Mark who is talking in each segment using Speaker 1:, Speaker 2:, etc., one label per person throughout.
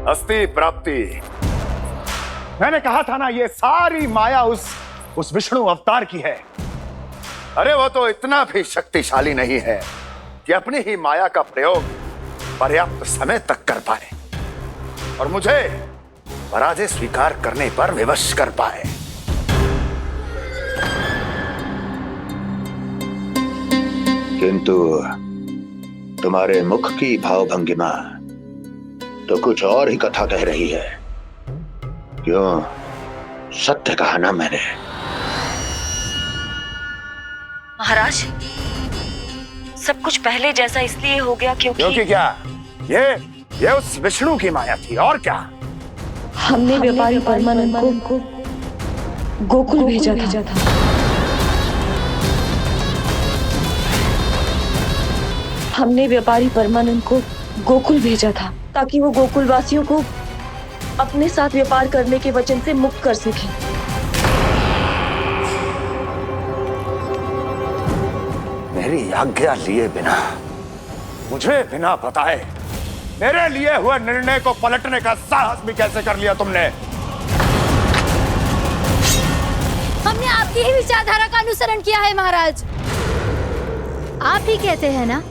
Speaker 1: अस्थि प्राप्ति। मैंने कहा था ना, ये सारी माया उस विष्णु अवतार की है। अरे वो तो इतना भी शक्तिशाली नहीं है कि अपनी ही माया का प्रयोग पर्याप्त समय तक कर पाए और मुझे पराजय स्वीकार करने पर विवश कर पाए।
Speaker 2: किंतु तुम्हारे मुख की भावभंगिमा तो कुछ और ही कथा कह रही है। क्यों? सत्य कहा ना मैंने।
Speaker 3: महाराज, सब कुछ पहले जैसा इसलिए हो गया क्योंकि
Speaker 1: क्या? ये उस विष्णु की माया थी और क्या?
Speaker 3: हमने व्यापारी परमानंद को गोकुल भेजा था। हमने व्यापारी परमानंद को गोकुल भेजा था ताकि वो गोकुल वासियों को अपने साथ व्यापार करने के वचन से मुक्त कर सके।
Speaker 1: मेरी आज्ञा लिए बिना, मुझे बिना बताए मेरे लिए हुए निर्णय को पलटने का साहस भी कैसे कर लिया तुमने?
Speaker 4: हमने आपकी ही विचारधारा का अनुसरण किया है महाराज। आप ही कहते हैं ना,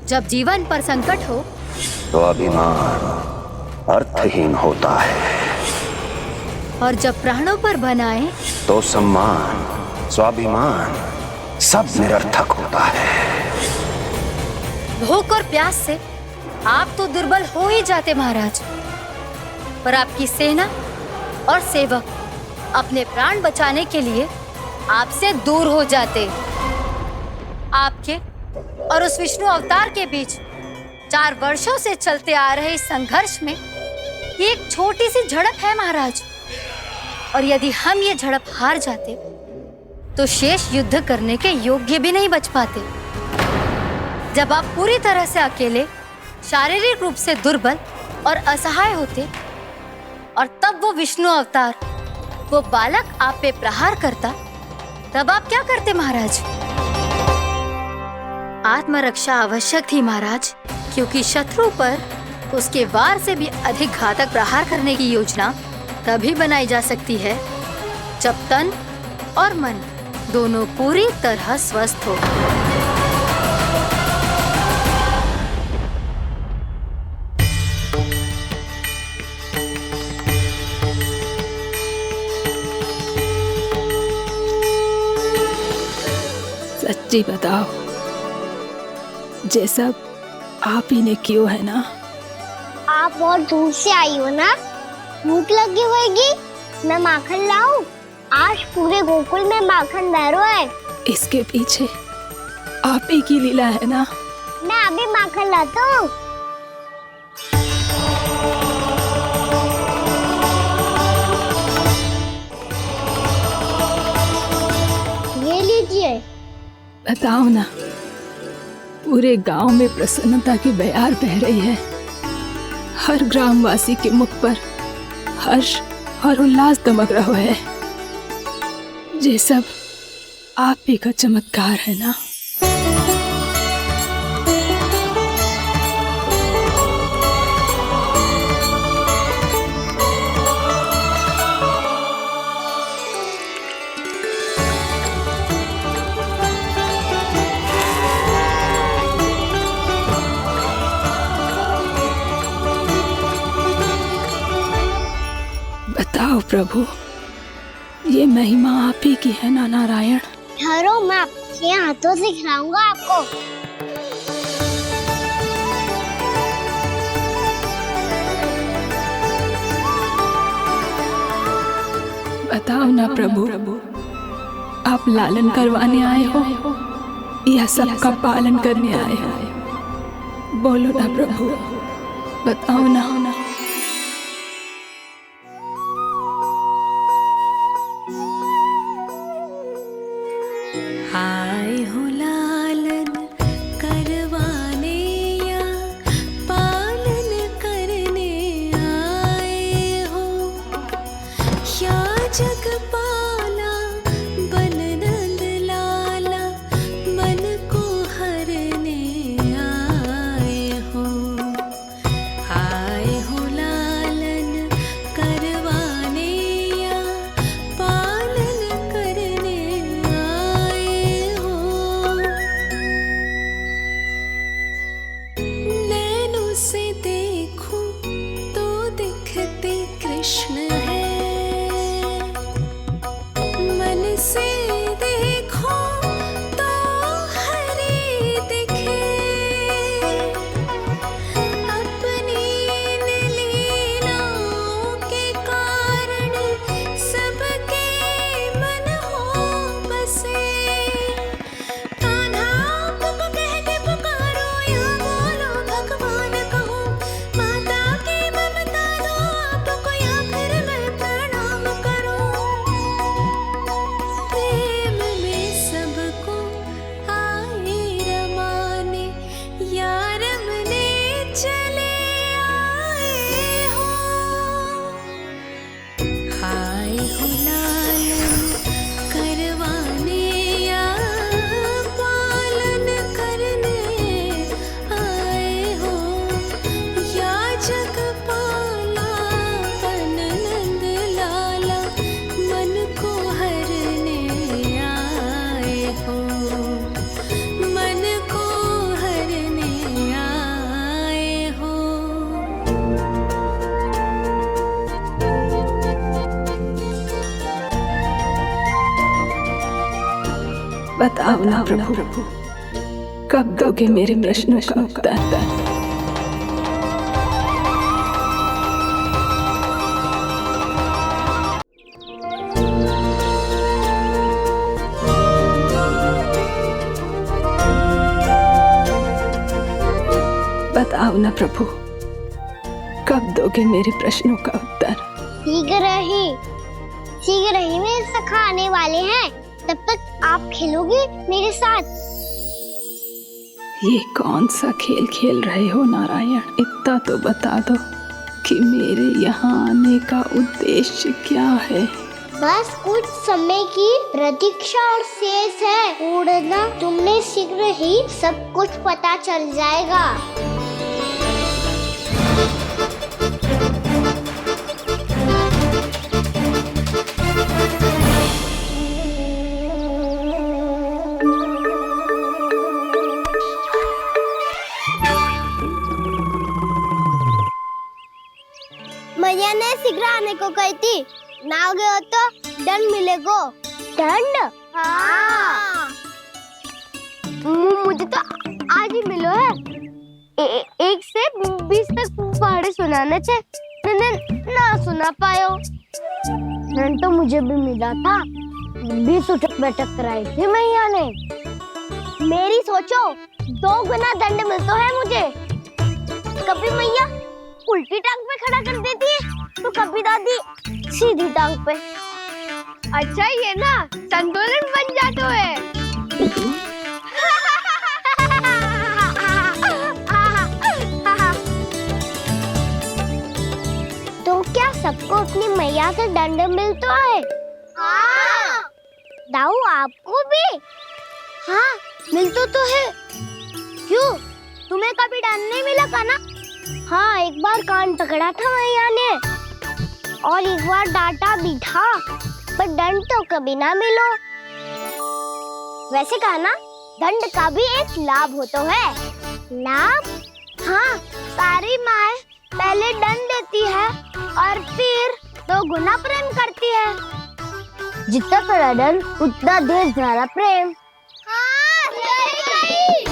Speaker 4: जब जीवन पर संकट हो
Speaker 2: तो अभिमान अर्थहीन होता है
Speaker 4: और जब प्राणों पर बनाए
Speaker 2: तो सम्मान स्वाभिमान सब निरर्थक होता है।
Speaker 4: भूख और प्यास से आप तो दुर्बल हो ही जाते महाराज, पर आपकी सेना और सेवक अपने प्राण बचाने के लिए आपसे दूर हो जाते। आपके और उस विष्णु अवतार के बीच 4 वर्षों से चलते आ रहे इस संघर्ष में ये एक छोटी सी झड़प है महाराज, और यदि हम ये झड़प हार जाते तो शेष युद्ध करने के योग्य भी नहीं बच पाते। जब आप पूरी तरह से अकेले, शारीरिक रूप से दुर्बल और असहाय होते और तब वो विष्णु अवतार, वो बालक आप पे प्रहार करता, तब आप क्या करते महाराज? आत्मरक्षा आवश्यक थी महाराज, क्योंकि शत्रु पर उसके वार से भी अधिक घातक प्रहार करने की योजना तभी बनाई जा सकती है जब तन और मन दोनों पूरी तरह स्वस्थ हो।
Speaker 5: सच्ची बताओ, ये सब आप ही ने क्यों है ना?
Speaker 6: आप बहुत दूर से आई हो ना, भूख लगी होगी। मैं माखन लाऊं? आज पूरे गोकुल में माखन बह रहा है।
Speaker 5: इसके पीछे आप ही की लीला है ना?
Speaker 6: मैं अभी माखन लाता हूँ। ये लीजिए।
Speaker 5: बताओ ना, पूरे गांव में प्रसन्नता की बयार बह रही है। हर ग्रामवासी के मुख पर हर्ष और उल्लास दमक रहा है। ये सब आप ही का चमत्कार है ना? बताओ प्रभु, ये महिमा आप ही की है ना नारायण?
Speaker 6: ठहरो, मैं आपके हाथों से खिलाऊंगा आपको।
Speaker 5: बताओ ना प्रभु, आप लालन करवाने आए हो या सबका पालन करने आए हो? बोलो ना प्रभु, बताओ ना।
Speaker 7: आए हो लालन करवाने या पालन करने आए हो, या जगपाला बन नंद लाला मन को हरने आए हो। आए हो
Speaker 5: बताओ ना प्रभु, कब दोगे मेरे प्रश्नों का उत्तर? बताओ ना प्रभु, कब दोगे मेरे प्रश्नों का उत्तर?
Speaker 6: शीघ्र ही मेरे सखा आने वाले हैं, तब तक आप खेलोगे मेरे साथ।
Speaker 5: ये कौन सा खेल खेल रहे हो नारायण? इतना तो बता दो कि मेरे यहाँ आने का उद्देश्य क्या है?
Speaker 6: बस कुछ समय की प्रतीक्षा और शेष है। उड़ना तुमने शीघ्र ही सब कुछ पता चल जाएगा। मैया ने शीघ्र आने को कही थी, ना आ गए हो तो दंड मिलेगा। दंड? हाँ। मुझे तो आज ही मिलो है। 1 से 20 तक पहाड़े सुनाने थे, ना सुना पायो। दंड तो मुझे भी मिला था, 20 उठक बैठक कराई थी मैया ने। मेरी सोचो, 2 गुना दंड मिलता है मुझे। कभी मैया उल्टी टांग पे खड़ा कर देती है, तो कभी दादी सीधी टांग पे। अच्छा ये ना संतुलन बन जाता है। तो क्या सबको अपनी मैया से दंड मिलता है? हाँ। दाऊ आपको भी? हाँ मिलता तो है। क्यों, तुम्हें कभी दंड नहीं मिला का ना? हाँ, एक बार कान पकड़ा था मैया ने और एक बार डांटा भी था, पर दंड तो कभी ना मिलो। वैसे कहा ना, दंड का भी एक लाभ होता है। लाभ? हाँ, सारी माँ पहले दंड देती है और फिर 2 गुना प्रेम करती है। जितना बड़ा दंड उतना ढेर सारा प्रेम। हाँ, सही।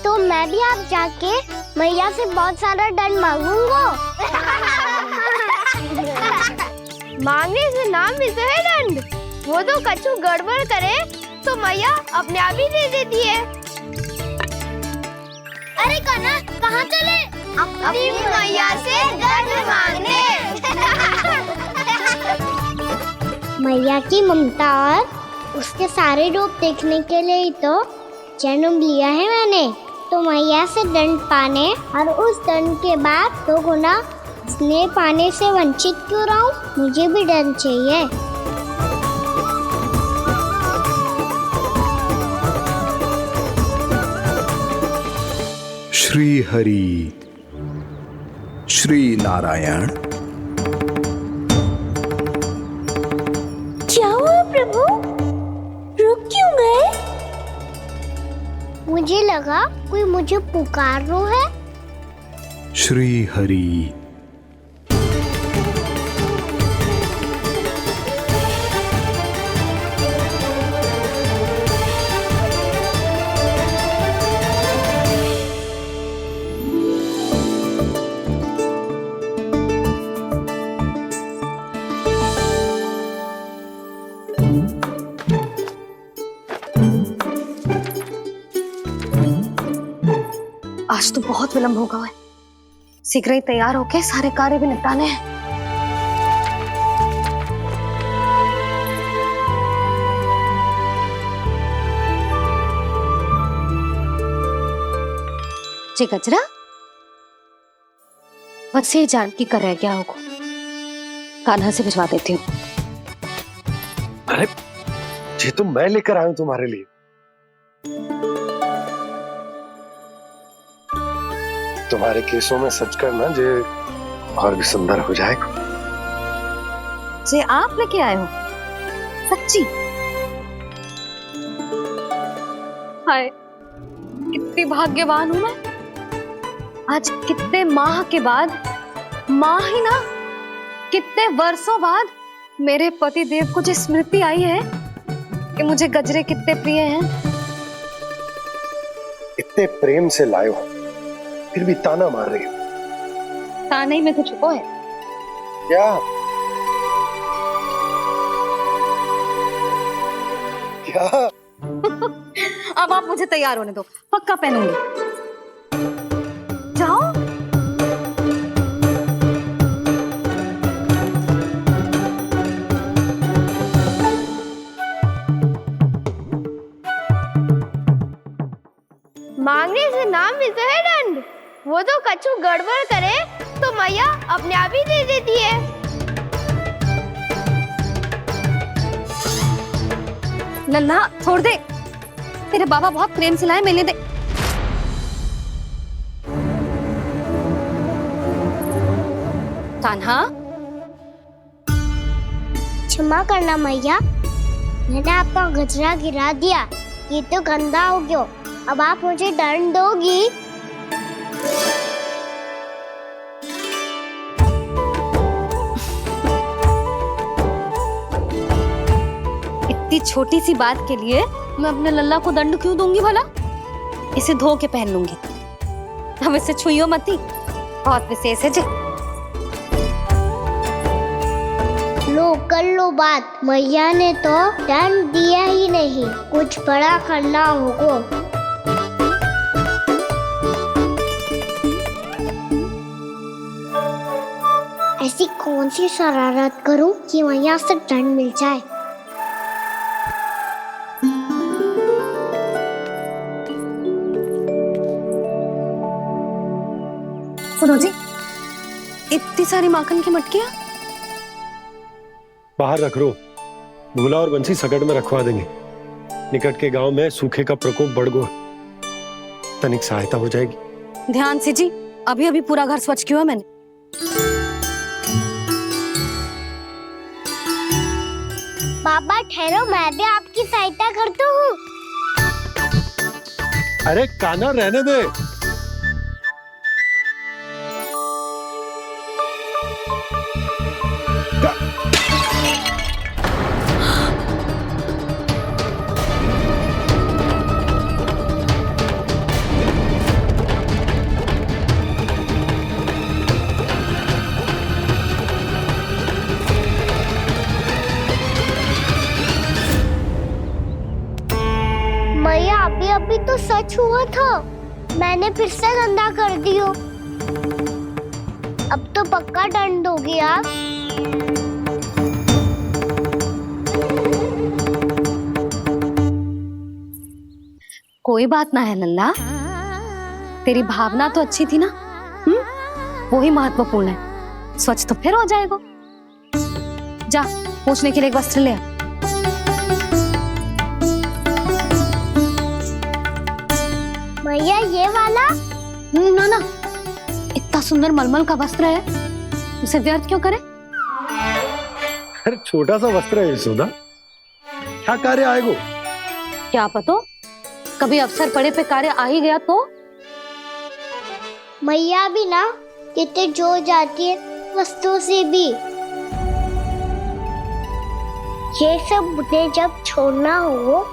Speaker 6: तो मैं भी आप जाके मैया से बहुत सारा दंड मांगूंगा। मांगने से ना मिलता है दंड, वो तो कछु गड़बड़ करे तो मैया अपने आप ही दे देती है। अरे कना, कहाँ चले? अपनी मैया से दंड मांगने। मैया की ममता और उसके सारे रूप देखने के लिए ही तो जन्म लिया है मैंने। तो मैया से दंड पाने और उस दंड के बाद 2 गुना स्नेह पाने से वंचित क्यों रहूं? मुझे भी दंड चाहिए।
Speaker 8: श्री हरि, श्री नारायण।
Speaker 6: क्या हुआ प्रभु? रुक क्यों गए? मुझे लगा कोई मुझे पुकार रहा है।
Speaker 8: श्री हरि।
Speaker 3: आज तो बहुत विलंब होगा है। शीघ्र ही तैयार होके सारे कार्य भी निपटाने हैं। जी गजरा, बस ये जानकी कर रह गया होगा, कान्हा से भिजवा देती हूँ।
Speaker 9: अरे ये तो मैं लेकर आया हूं तुम्हारे लिए। तुम्हारे केसों में सच करना जे और भी सुंदर हो जाएगा।
Speaker 3: जे आप लेके आए हो? सच्ची? हाय, कितनी भाग्यवान हूं मैं। आज कितने माह के बाद, माह ही ना, कितने वर्षों बाद मेरे पति देव को जो स्मृति आई है
Speaker 4: कि मुझे गजरे कितने प्रिय हैं।
Speaker 9: इतने प्रेम से लाए हो, फिर भी ताना मार रही हो।
Speaker 4: ताने में कुछ छुपो है
Speaker 9: क्या? क्या?
Speaker 4: अब आप मुझे तैयार होने दो, पक्का पहनूंगी। जाओ।
Speaker 6: मांगने से नाम मिलता है दंड। वो तो कछु गड़बड़ करे तो मैया अपने आप ही दे देती है।
Speaker 4: लल्ला छोड़ दे, तेरे बाबा बहुत प्रेम से लाए, मिलने दे। कान्हा,
Speaker 6: क्षमा करना मैया, मैंने आपका गजरा गिरा दिया, ये तो गंदा हो गया। अब आप मुझे दंड दोगी?
Speaker 4: इतनी छोटी सी बात के लिए मैं अपने लल्ला को दंड क्यों दूंगी भला? इसे धो के पहन लूंगी। हम इसे छुइयो मती, बहुत विशेष है जी।
Speaker 6: लो कर लो बात, मैया ने तो दंड दिया ही नहीं, कुछ बड़ा करना होगा। ऐसी कौन सी शरारत करूं कि मैया से दंड मिल जाए?
Speaker 4: सुनो जी, इतनी सारी माखन की मटकियां
Speaker 9: बाहर रख रो, भूला और बंसी सकट में रखवा देंगे। निकट के गांव में सूखे का प्रकोप बढ़ गो, तनिक सहायता हो जाएगी।
Speaker 4: ध्यान से जी, अभी अभी पूरा घर स्वच्छ किया है मैंने।
Speaker 6: पापा ठहरो, मैं भी आपकी सहायता करता हूँ।
Speaker 9: अरे कान्हा रहने दे।
Speaker 6: मैया अभी अभी तो सच हुआ था, मैंने फिर से गंदा कर दियो। अब तो पक्का दंड दोगी आप।
Speaker 4: कोई बात ना है लल्ला, तेरी भावना तो अच्छी थी ना, वही महत्वपूर्ण है। स्वच्छ तो फिर हो जाएगा। जा, पूछने के लिए एक वस्त्र ले आ।
Speaker 6: भैया ये वाला?
Speaker 4: ना ना, इतना सुंदर मलमल का वस्त्र है, उसे व्यर्थ क्यों करे?
Speaker 9: अरे छोटा सा वस्त्र है यशोदा, क्या कार्य आएगो?
Speaker 4: क्या पता, कभी अवसर पड़े पे कार्य आ ही गया तो।
Speaker 6: मैया भी ना कितने जो जाती है वस्तुओं से भी। ये सब मुझे जब छोड़ना हो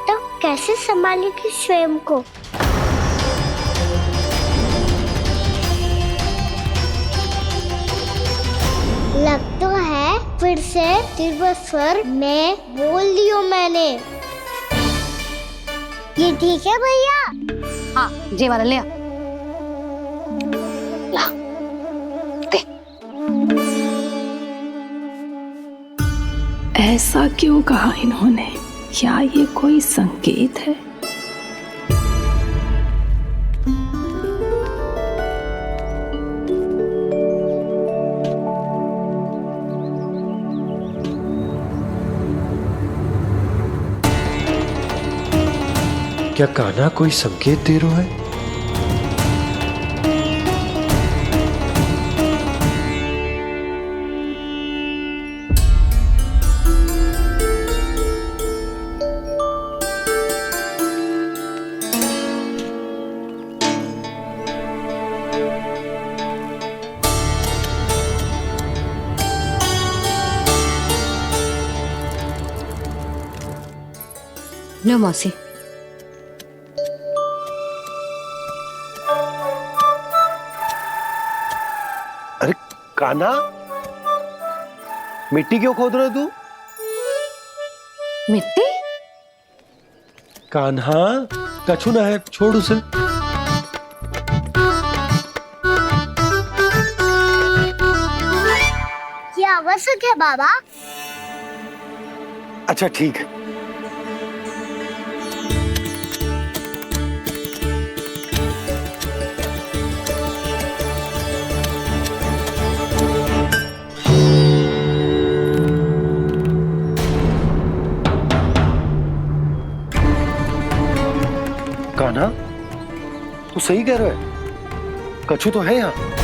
Speaker 6: तो कैसे संभालेगी स्वयं को? लग तो है फिर से तिरस्वर में बोल दियो मैंने। ये ठीक है भैया?
Speaker 4: हाँ, ये वाला ले आ। ला, दे।
Speaker 5: ऐसा क्यों कहा इन्होंने? क्या ये कोई संकेत है?
Speaker 9: क्या कान्हा कोई संकेत दे रहा है?
Speaker 4: लो मौसी।
Speaker 9: अरे कान्हा, मिट्टी क्यों खोद रहे तू?
Speaker 4: मिट्टी?
Speaker 9: कान्हा, कछु ना है, छोड़ उसे।
Speaker 6: ये आवश्यक है बाबा।
Speaker 9: अच्छा ठीक है। कान्हा, तू सही कह रहा है, कछु तो है यहाँ।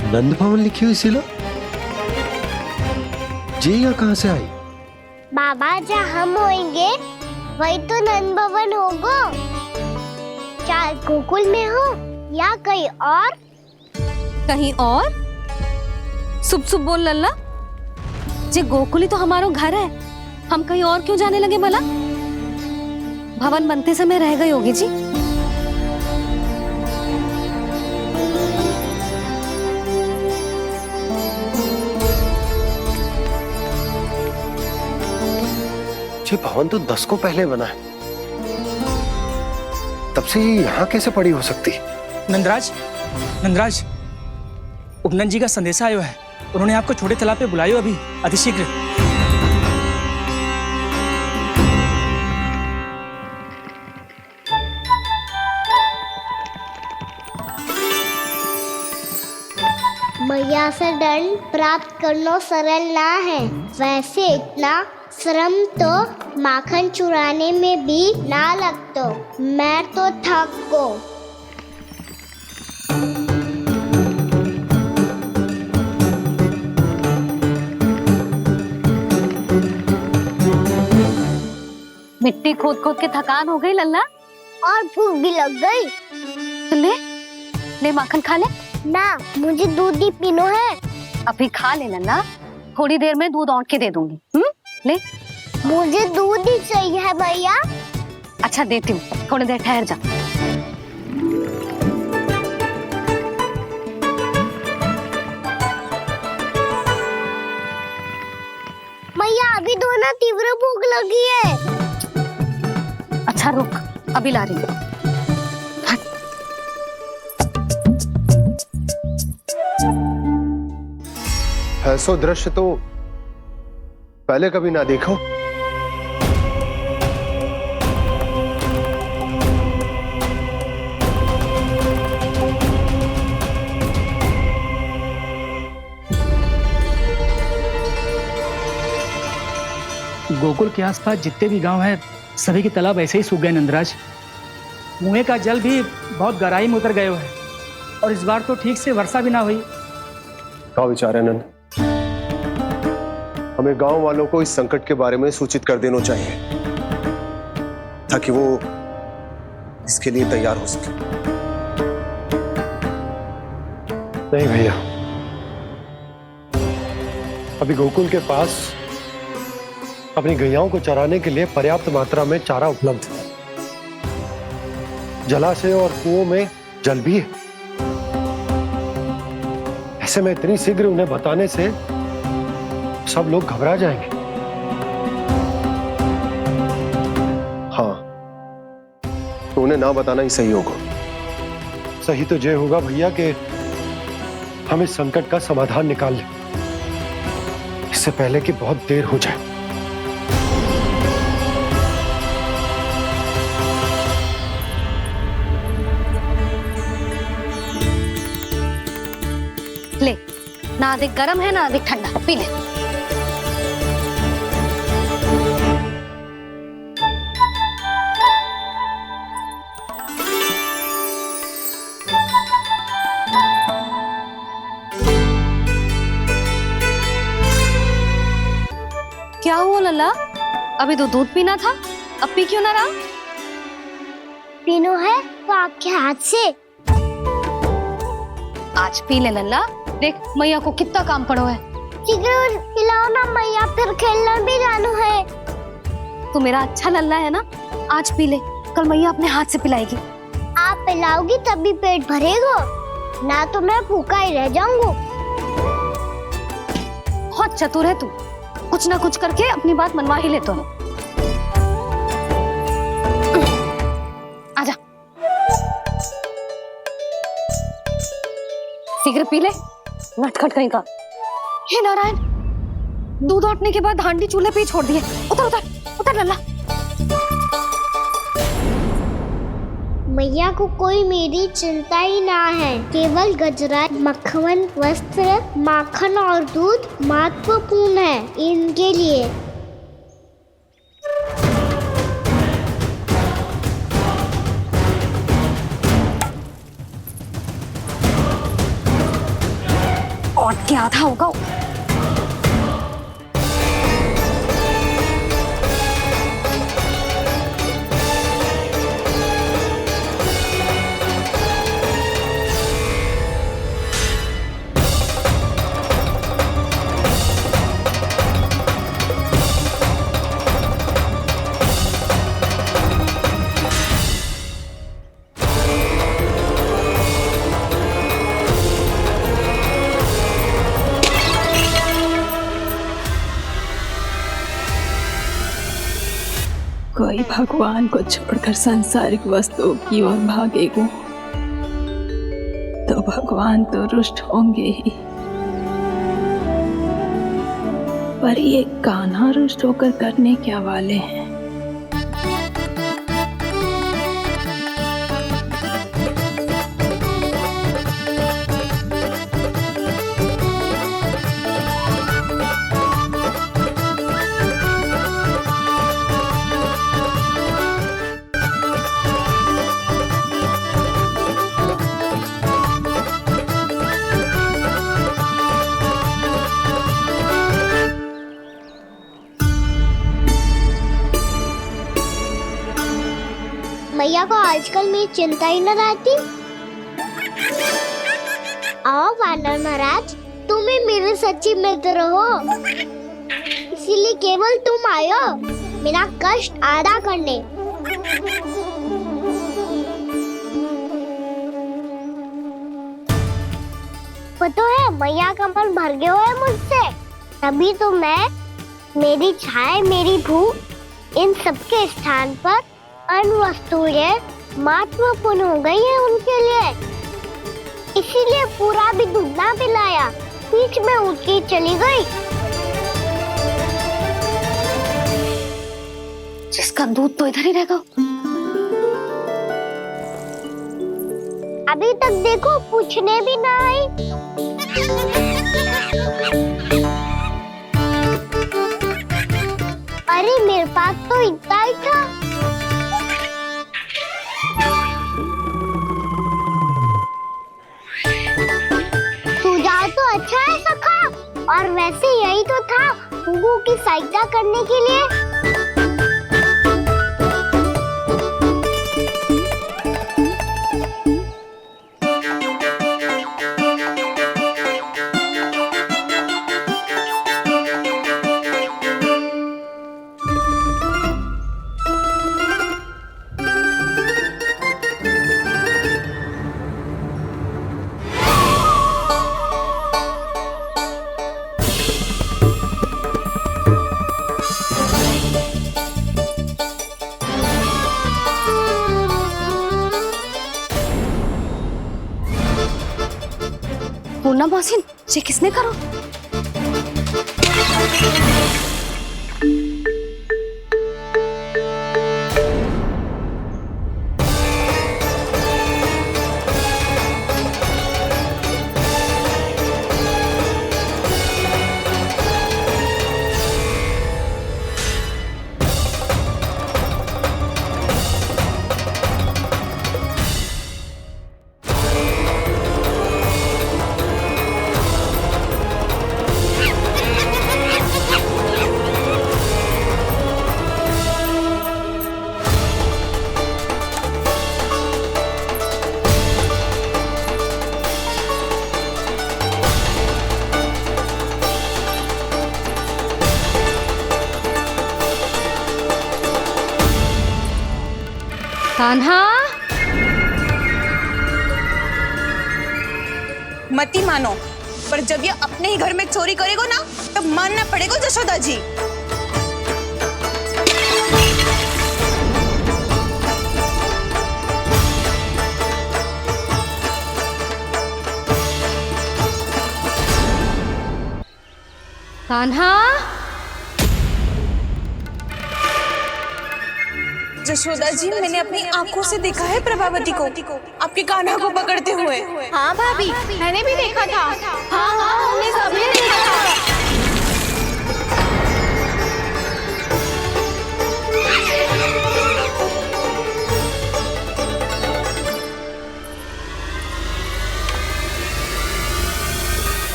Speaker 9: नंद भवन लिखी हुई सिला, जी यहाँ कहाँ से आई?
Speaker 6: बाबा जहाँ हम होंगे वही तो नंद भवन होगा। चाहे गोकुल में हो या कहीं और।
Speaker 7: कहीं और? सुब सुब बोल लल्ला, जे गोकुल ही तो हमारा घर है, हम कहीं और क्यों जाने लगे भला? भवन बनते समय रह गई होगी जी।
Speaker 9: ये भवन तो 10 को पहले बना है, तब से ये यहाँ कैसे पड़ी हो सकती?
Speaker 10: नंदराज, नंदराज, उपनंद जी का संदेशा आयो है। उन्होंने आपको छोटे तालाब पे बुलायो अभी, अतिशीघ्र।
Speaker 6: मैया से दंड प्राप्त करना सरल ना है। वैसे इतना श्रम तो माखन चुराने में भी ना लगतो। मैं तो थक गो।
Speaker 7: मिट्टी खोद खोद के थकान हो गई लल्ला,
Speaker 6: और भूख भी लग गई।
Speaker 7: तो ले ले माखन खा ले।
Speaker 6: ना, मुझे दूध ही पीनो है।
Speaker 7: अभी खा ले लल्ला, थोड़ी देर में दूध औंट के दे दूंगी। ले।
Speaker 6: मुझे दूध ही चाहिए है भैया।
Speaker 7: अच्छा देती हूँ, थोड़ी देर ठहर जा।
Speaker 6: मैया अभी दोनों तीव्र भूख लगी है।
Speaker 7: अच्छा रुक, अभी ला रही हूँ।
Speaker 9: ऐसा दृश्य तो पहले कभी ना देखो।
Speaker 10: गोकुल के आसपास जितने भी गांव हैं, सभी के तालाब ऐसे ही सूख गए नंदराज। कुएं का जल भी बहुत गहराई में उतर गए है, और इस बार तो ठीक से वर्षा भी ना हुई।
Speaker 9: क्या विचार है नंद? हमें गांव वालों को इस संकट के बारे में सूचित कर देना चाहिए, ताकि वो इसके लिए तैयार हो सके। नहीं भैया, अभी गोकुल के पास अपनी गैयाओं को चराने के लिए पर्याप्त मात्रा में चारा उपलब्ध है। जलाशय और कुओं में जल भी है। ऐसे में इतनी शीघ्र उन्हें बताने से सब लोग घबरा जाएंगे। हाँ, तो उन्हें ना बताना ही सही होगा। सही तो ये होगा भैया कि हम इस संकट का समाधान निकाल लें, इससे पहले कि बहुत देर हो जाए।
Speaker 7: ना अधिक गर्म है ना अधिक ठंडा, पी ले। क्या हुआ लल्ला? अभी तो दूध पीना था, अब पी क्यों ना रहा?
Speaker 6: पीनो है तो आपके हाथ से।
Speaker 7: आज पी ले लल्ला, देख मैया को कितना काम पड़ो है।
Speaker 6: शीघ्र खिलाओ ना मैया, फिर खेलना भी जानो है।
Speaker 7: तू मेरा अच्छा लल्ला है ना, आज पी ले, कल मैया अपने हाथ से पिलाएगी।
Speaker 6: आप पिलाओगी तभी पेट भरेगा, ना तो मैं भूखा ही रह जाऊंगा।
Speaker 7: बहुत चतुर है तू, कुछ ना कुछ करके अपनी बात मनवा ही लेता है। आजा, शीघ्र पी ले, नटखट कहीं का। हे नारायण, दूध औटने के बाद हांडी चूल्हे पे ही छोड़ दिए। उतर उतर उतर लल्ला।
Speaker 6: मैया को कोई मेरी चिंता ही ना है, केवल गजरा, मक्खन, वस्त्र, माखन और दूध महत्वपूर्ण है इनके लिए।
Speaker 7: और क्या आधा होगा।
Speaker 5: कोई भगवान को छोड़कर सांसारिक वस्तुओं की ओर भागेगा तो भगवान तो रुष्ट होंगे ही, पर ये कान्हा रुष्ट होकर करने क्या वाले हैं?
Speaker 6: मैया को आजकल मेरी चिंता ही न रहती। आओ वानर महाराज, तुम ही मेरे सच्ची मित्र हो, इसीलिए केवल तुम आयो मेरा कष्ट आधा करने। पता है मैया का मन भर गया है मुझसे, तभी तो मैं, मेरी छाया, मेरी भूख, इन सबके स्थान पर अन्य वस्तुएं महत्वपूर्ण हो गई है उनके लिए। इसीलिए पूरा भी दूध ना पिलाया, बीच में उठ के चली गई।
Speaker 7: जिसका दूध तो इधर ही रहेगा।
Speaker 6: अभी तक देखो पूछने भी ना आई। अरे मेरे पास तो इतना ही था। सुझाव तो अच्छा है सखा, और वैसे यही तो था गुगु की सहायता करने के लिए।
Speaker 7: पूर्णा मौसी, ये किसने करो? कान्हा,
Speaker 11: मती मानो, पर जब ये अपने ही घर में चोरी करेगा ना, तब मानना पड़ेगा जशोदा जी।
Speaker 7: कान्हा,
Speaker 11: जशोदा जी, मैंने अपनी आंखों से देखा है प्रभावती को आपके कान्हा को पकड़ते हुए।
Speaker 6: हाँ भाभी, मैंने भी देखा था। हाँ हाँ, हमने सभी देखा था।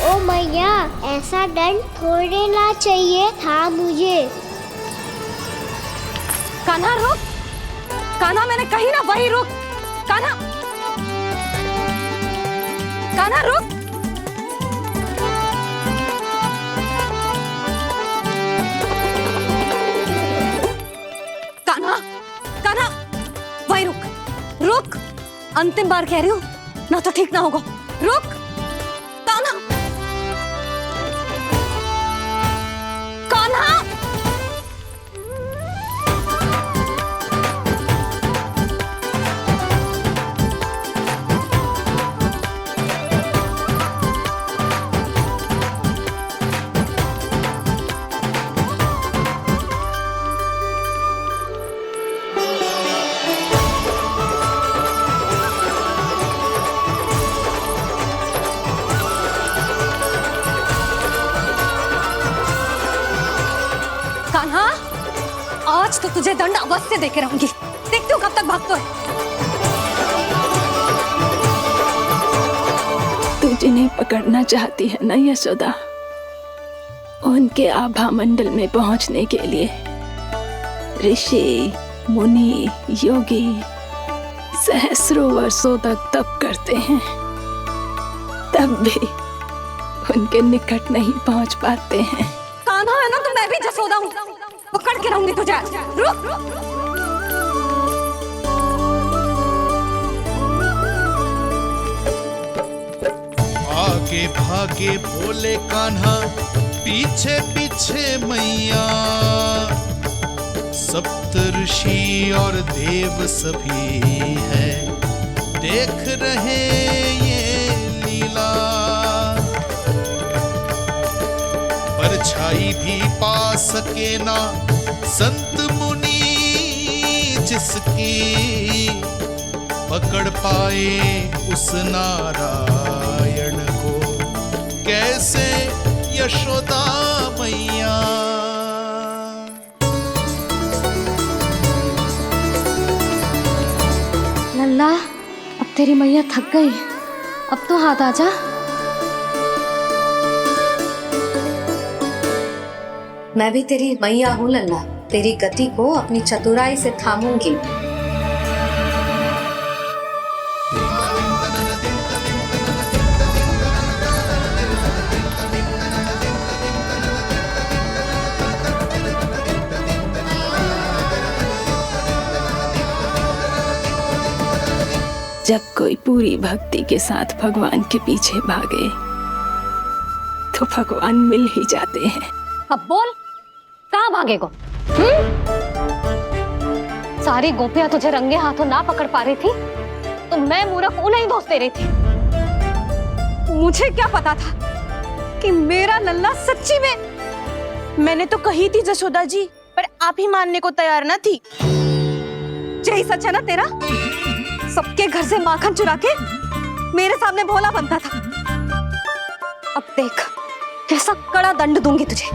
Speaker 6: ओ मैया, ऐसा दंड थोड़े ना चाहिए था मुझे।
Speaker 7: कान्हा रुक, कान्हा मैंने कही ना वही रुक, कान्हा, कान्हा रुक। कान्हा, कान्हा वही रुक, रुक, अंतिम बार कह रही हूँ, ना तो ठीक ना होगा, रुक कान्हा, कान्हा। कान्हा, आज तो तुझे दंड अवश्य देके रहूंगी, देखती हूँ कब तक भागता है।
Speaker 5: तू जिन्हें पकड़ना चाहती है ना यशोदा, उनके आभा मंडल में पहुंचने के लिए ऋषि, मुनि, योगी सहस्रों वर्षों तक तप करते हैं, तब भी उनके निकट नहीं पहुंच पाते हैं।
Speaker 7: कान्हा है ना, तो मैं भी जसोदा हूँ, पकड़ के रहूंगी तुझे। रुक,
Speaker 12: आगे भागे बोले कान्हा, पीछे पीछे मैया, सप्त ऋषि और देव सभी है, देख रहे ये लीला, परछाई भी पा सके ना संत मुनि जिसकी, पकड़ पाए उस नारायण को कैसे यशोदा मैया।
Speaker 7: लल्ला, अब तेरी मैया थक गई, अब तो हाथ आजा।
Speaker 4: मैं भी तेरी मैया हूँ लल्ला, तेरी गति को अपनी चतुराई से थामूंगी।
Speaker 5: जब कोई पूरी भक्ति के साथ भगवान के पीछे भागे तो भगवान मिल ही जाते हैं।
Speaker 7: अब बोल, कहाँ भागेगो? सारी गोपियां तुझे रंगे हाथों ना पकड़ पा रही थी तो मैं मूर्ख उन्हें ही दोष दे रही थी। मुझे क्या पता था कि मेरा लल्ला सच्ची में।
Speaker 11: मैंने तो कही थी जशोदा जी, पर आप ही मानने को तैयार ना थी।
Speaker 7: यही सच है ना तेरा? सबके घर से माखन चुरा के मेरे सामने भोला बनता था। अब देख कैसा कड़ा दंड दूंगी तुझे।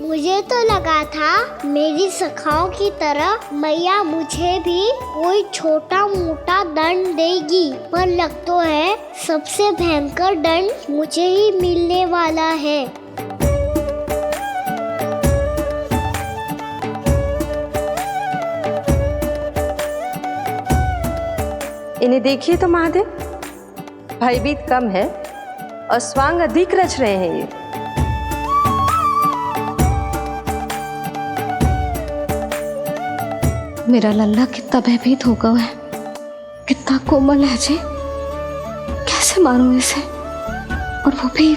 Speaker 6: मुझे तो लगा था मेरी सखाओं की तरह मैया मुझे भी कोई छोटा मोटा दंड देगी, पर लग तो है सबसे भयंकर दंड मुझे ही मिलने वाला है।
Speaker 13: इन्हें देखिए तो महादेव, भयभीत कम है और स्वांग अधिक रच रहे हैं ये।
Speaker 7: मेरा लल्ला कितना भयभीत होगा है, कितना कोमल है जी। कैसे मारूं इसे, और वो भी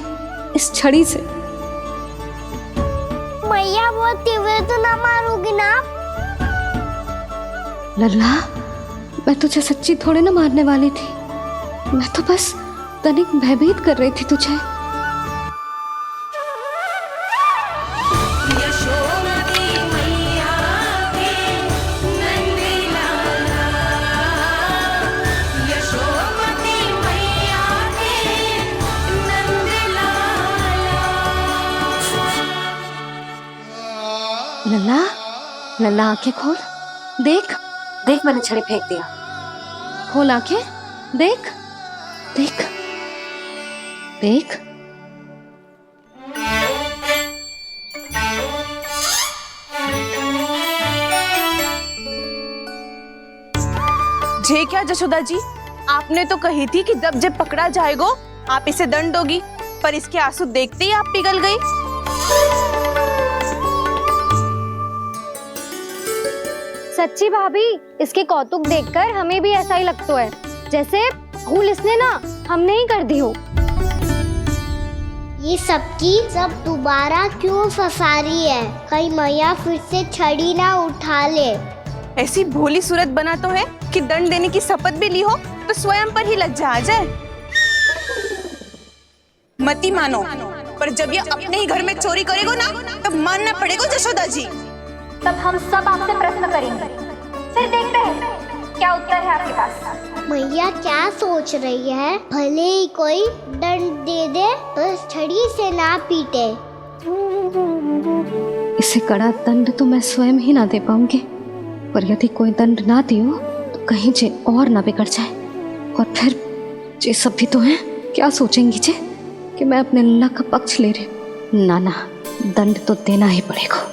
Speaker 7: इस छड़ी से।
Speaker 6: मैया बहुत तीव्र तो ना मारोगी ना?
Speaker 7: लल्ला, मैं तुझे सच्ची थोड़े ना मारने वाली थी, मैं तो बस तनिक भयभीत कर रही थी तुझे। लल्ला, लल्ला आंखें खोल, देख देख, मैंने छड़ी फेंक दिया। खोल आंखें, देख देख देख।
Speaker 11: जे क्या जशोदा जी, आपने तो कही थी कि जब पकड़ा जाएगा आप इसे दंड दोगी, पर इसके आंसू देखते ही आप पिघल गई।
Speaker 6: सच्ची भाभी, इसके कौतुक देखकर हमें भी ऐसा ही लगता है, जैसे भूल इसने ना हमने ही कर दी हो। ये सब दोबारा क्यों फंसा रही है? कहीं मैया फिर से छड़ी ना उठा ले।
Speaker 11: ऐसी भोली सूरत बना तो है कि दंड देने की शपथ भी ली हो तो स्वयं पर ही लज्जा आ जाए। मती मानो, पर जब ये अपने ही घर में चोरी करेगा ना, तब मानना पड़ेगा जशोदा जी।
Speaker 6: तब हम सब आपसे प्रश्न करेंगे, फिर देखते हैं क्या उत्तर है आपके पास। मैया क्या सोच रही है? भले ही कोई दंड दे दे तो छड़ी से ना पीटे।
Speaker 7: इसे कड़ा दंड तो मैं स्वयं ही ना दे पाऊंगी, पर यदि कोई दंड ना दियो तो कहीं जे और ना बिगड़ जाए, और फिर जे सब भी तो हैं, क्या सोचेंगी जे कि मैं अपने लल्ला का पक्ष ले रही। ना ना, दंड तो देना ही पड़ेगा।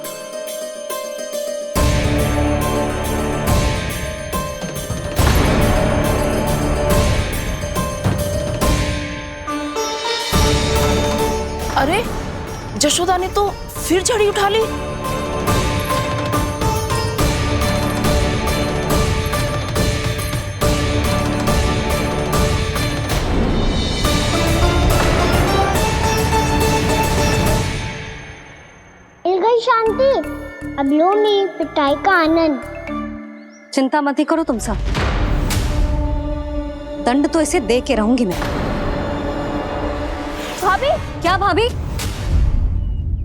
Speaker 11: अरे जशोदा ने तो फिर छड़ी उठा ली।
Speaker 6: मिल गई शांति, अब लो मेरी पिटाई का आनंद।
Speaker 7: चिंता मत ही करो तुम सब, दंड तो इसे दे के रहूंगी मैं। भाभी, क्या भाभी?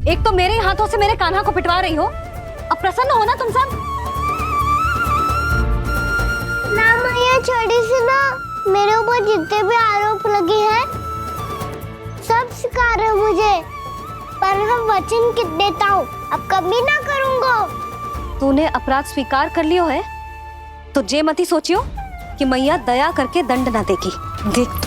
Speaker 7: एक तो मेरे हाथों से मेरे कान्हा को पिटवा रही हो, अब प्रसन्न हो ना तुम सब?
Speaker 6: ना मैया, छड़ी से ना मेरे ऊपर जितने भी आरोप लगे हैं सब स्वीकार है मुझे, पर हम वचन कित देता हूँ, अब कभी ना करूँगा।
Speaker 7: तूने अपराध स्वीकार कर लियो है तो जे मती सोचियो कि मैया दया करके दंड ना देगी। देख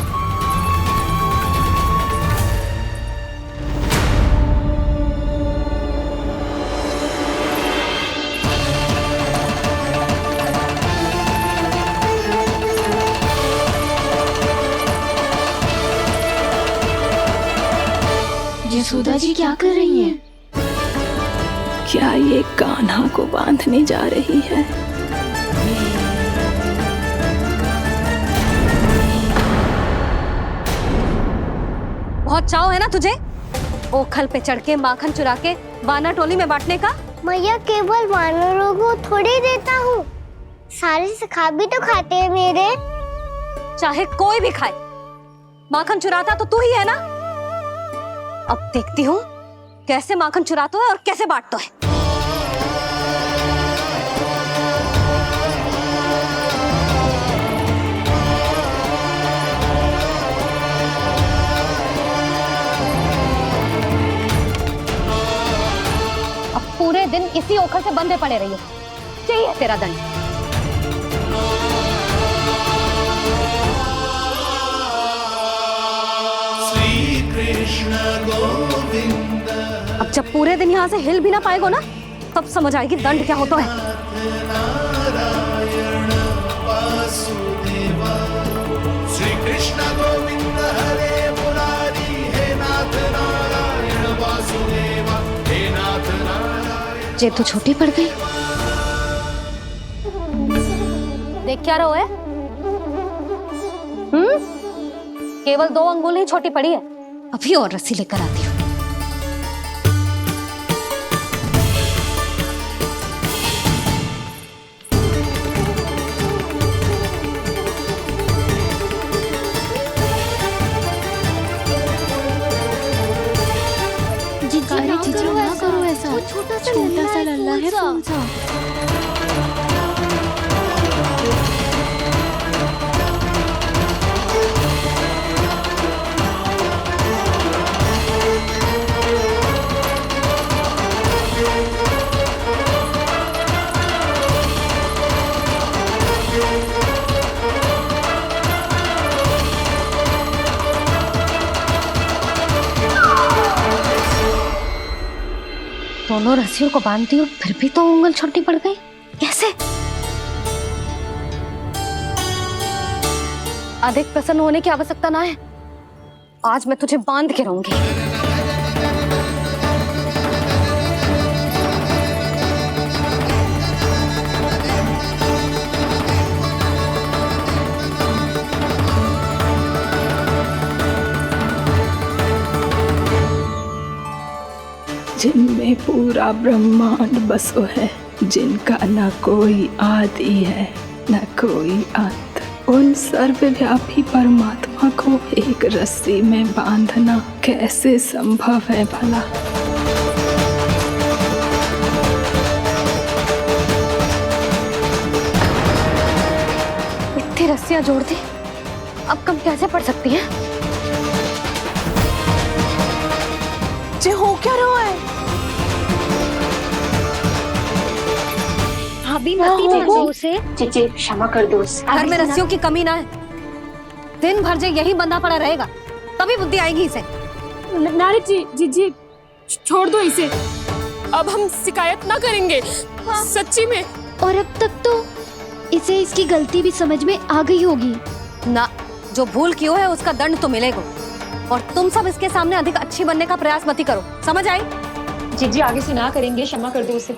Speaker 3: यशोदा जी क्या कर रही हैं?
Speaker 5: क्या ये कान्हा को बांधने जा रही है?
Speaker 7: बहुत चाव है ना तुझे ओखल पे चढ़ के माखन चुरा के वानर टोली में बांटने का?
Speaker 6: मैया, केवल वानरों को थोड़ी देता हूँ, सारे सखा भी तो खाते हैं मेरे।
Speaker 7: चाहे कोई भी खाए, माखन चुराता तो तू ही है ना। अब देखती हूँ कैसे माखन चुराता है और कैसे बांटता है। पूरे दिन इसी ओखर से बंधे पड़े रहिए। चाहिए तेरा दंड।
Speaker 12: श्री कृष्ण गोविंद।
Speaker 7: अब जब पूरे दिन यहाँ से हिल भी ना पाएगो ना, तब समझ आएगी दंड क्या होता है।
Speaker 12: नारायण वासुदेव। श्री कृष्ण गोविंद हरे मुरारी। हे नाथ नारायण वासुदेव। हे नाथ नारायण।
Speaker 7: जे तो छोटी पड़ गई। देख क्या रहो है? केवल 2 अंगुल ही छोटी पड़ी है। अभी और रस्सी लेकर आती हूँ।
Speaker 6: ना करो ऐसा। छोटा सा लल्ला है कौन सा?
Speaker 7: दोनों रस्सियों को बांधती हूँ, फिर भी तो उंगल छोटी पड़ गई। कैसे? अधिक प्रसन्न होने की आवश्यकता ना है। आज मैं तुझे बांध के रहूंगी।
Speaker 5: जिनमें पूरा ब्रह्मांड बसो है, जिनका न कोई आदि है न कोई अंत, उन सर्वव्यापी परमात्मा को एक रस्सी में बांधना कैसे संभव है भला?
Speaker 7: इतनी रस्सियां जोड़ दी, अब कम कैसे पड़ सकती हैं?
Speaker 11: जे हो क्या रहा है?
Speaker 7: भाभी मती दे उसे।
Speaker 3: चीची क्षमा कर दो उसे।
Speaker 7: घर में रस्सियों की कमी ना है। दिन भर जो यही बंधा पड़ा रहेगा, तभी बुद्धि आएगी इसे।
Speaker 5: नारी जी छोड़ दो इसे। अब हम शिकायत ना करेंगे। सच्ची में।
Speaker 6: और अब तक तो इसे इसकी गलती भी समझ में आ गई होगी
Speaker 7: ना। जो भूल की है उसका दंड तो मिलेगा। और तुम सब इसके सामने अधिक अच्छी बनने का प्रयास मत करो, समझ आई?
Speaker 3: जी आगे से ना करेंगे, क्षमा कर दो उसे।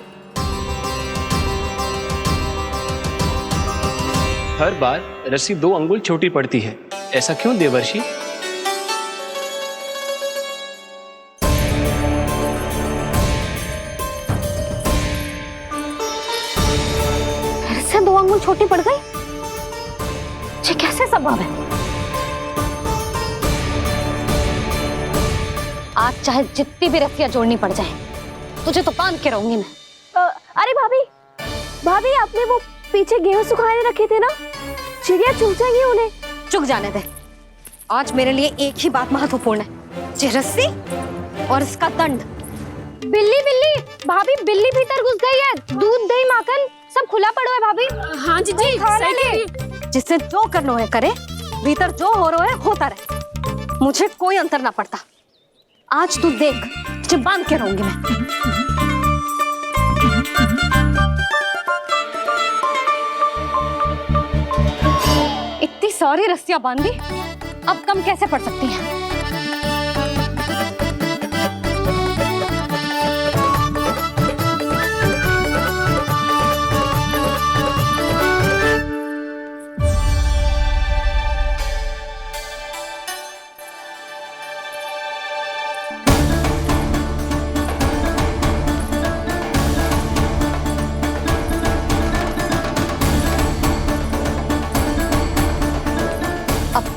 Speaker 14: हर बार रस्सी 2 अंगुल छोटी पड़ती है, ऐसा क्यों देवर्षि?
Speaker 7: फिर से 2 अंगुल छोटी पड़ गई? ये कैसे संभव है? आज चाहे जितनी भी रस्सियां जोड़नी पड़ जाए, तुझे तो बांध के रहूंगी मैं।
Speaker 3: अरे भाभी आपने वो पीछे गेहूं सुखाने रखे थे ना, चिड़िया चुग जाएंगी उन्हें।
Speaker 7: चुग जाने दे। आज मेरे लिए एक ही बात महत्वपूर्ण है, ये रस्सी और इसका दंड।
Speaker 6: बिल्ली भाभी, बिल्ली भीतर घुस गई है। दूध दही माखन सब खुला पड़ो है भाभी।
Speaker 5: हाँ जी
Speaker 7: सही ले। जिससे जो करना है करे, भीतर जो हो रहा है होता रहे, मुझे कोई अंतर ना पड़ता। आज तू देख, तुझे बांध के रहूंगी मैं। इतनी सारी रस्सियां बांधी, अब कम कैसे पड़ सकती हैं?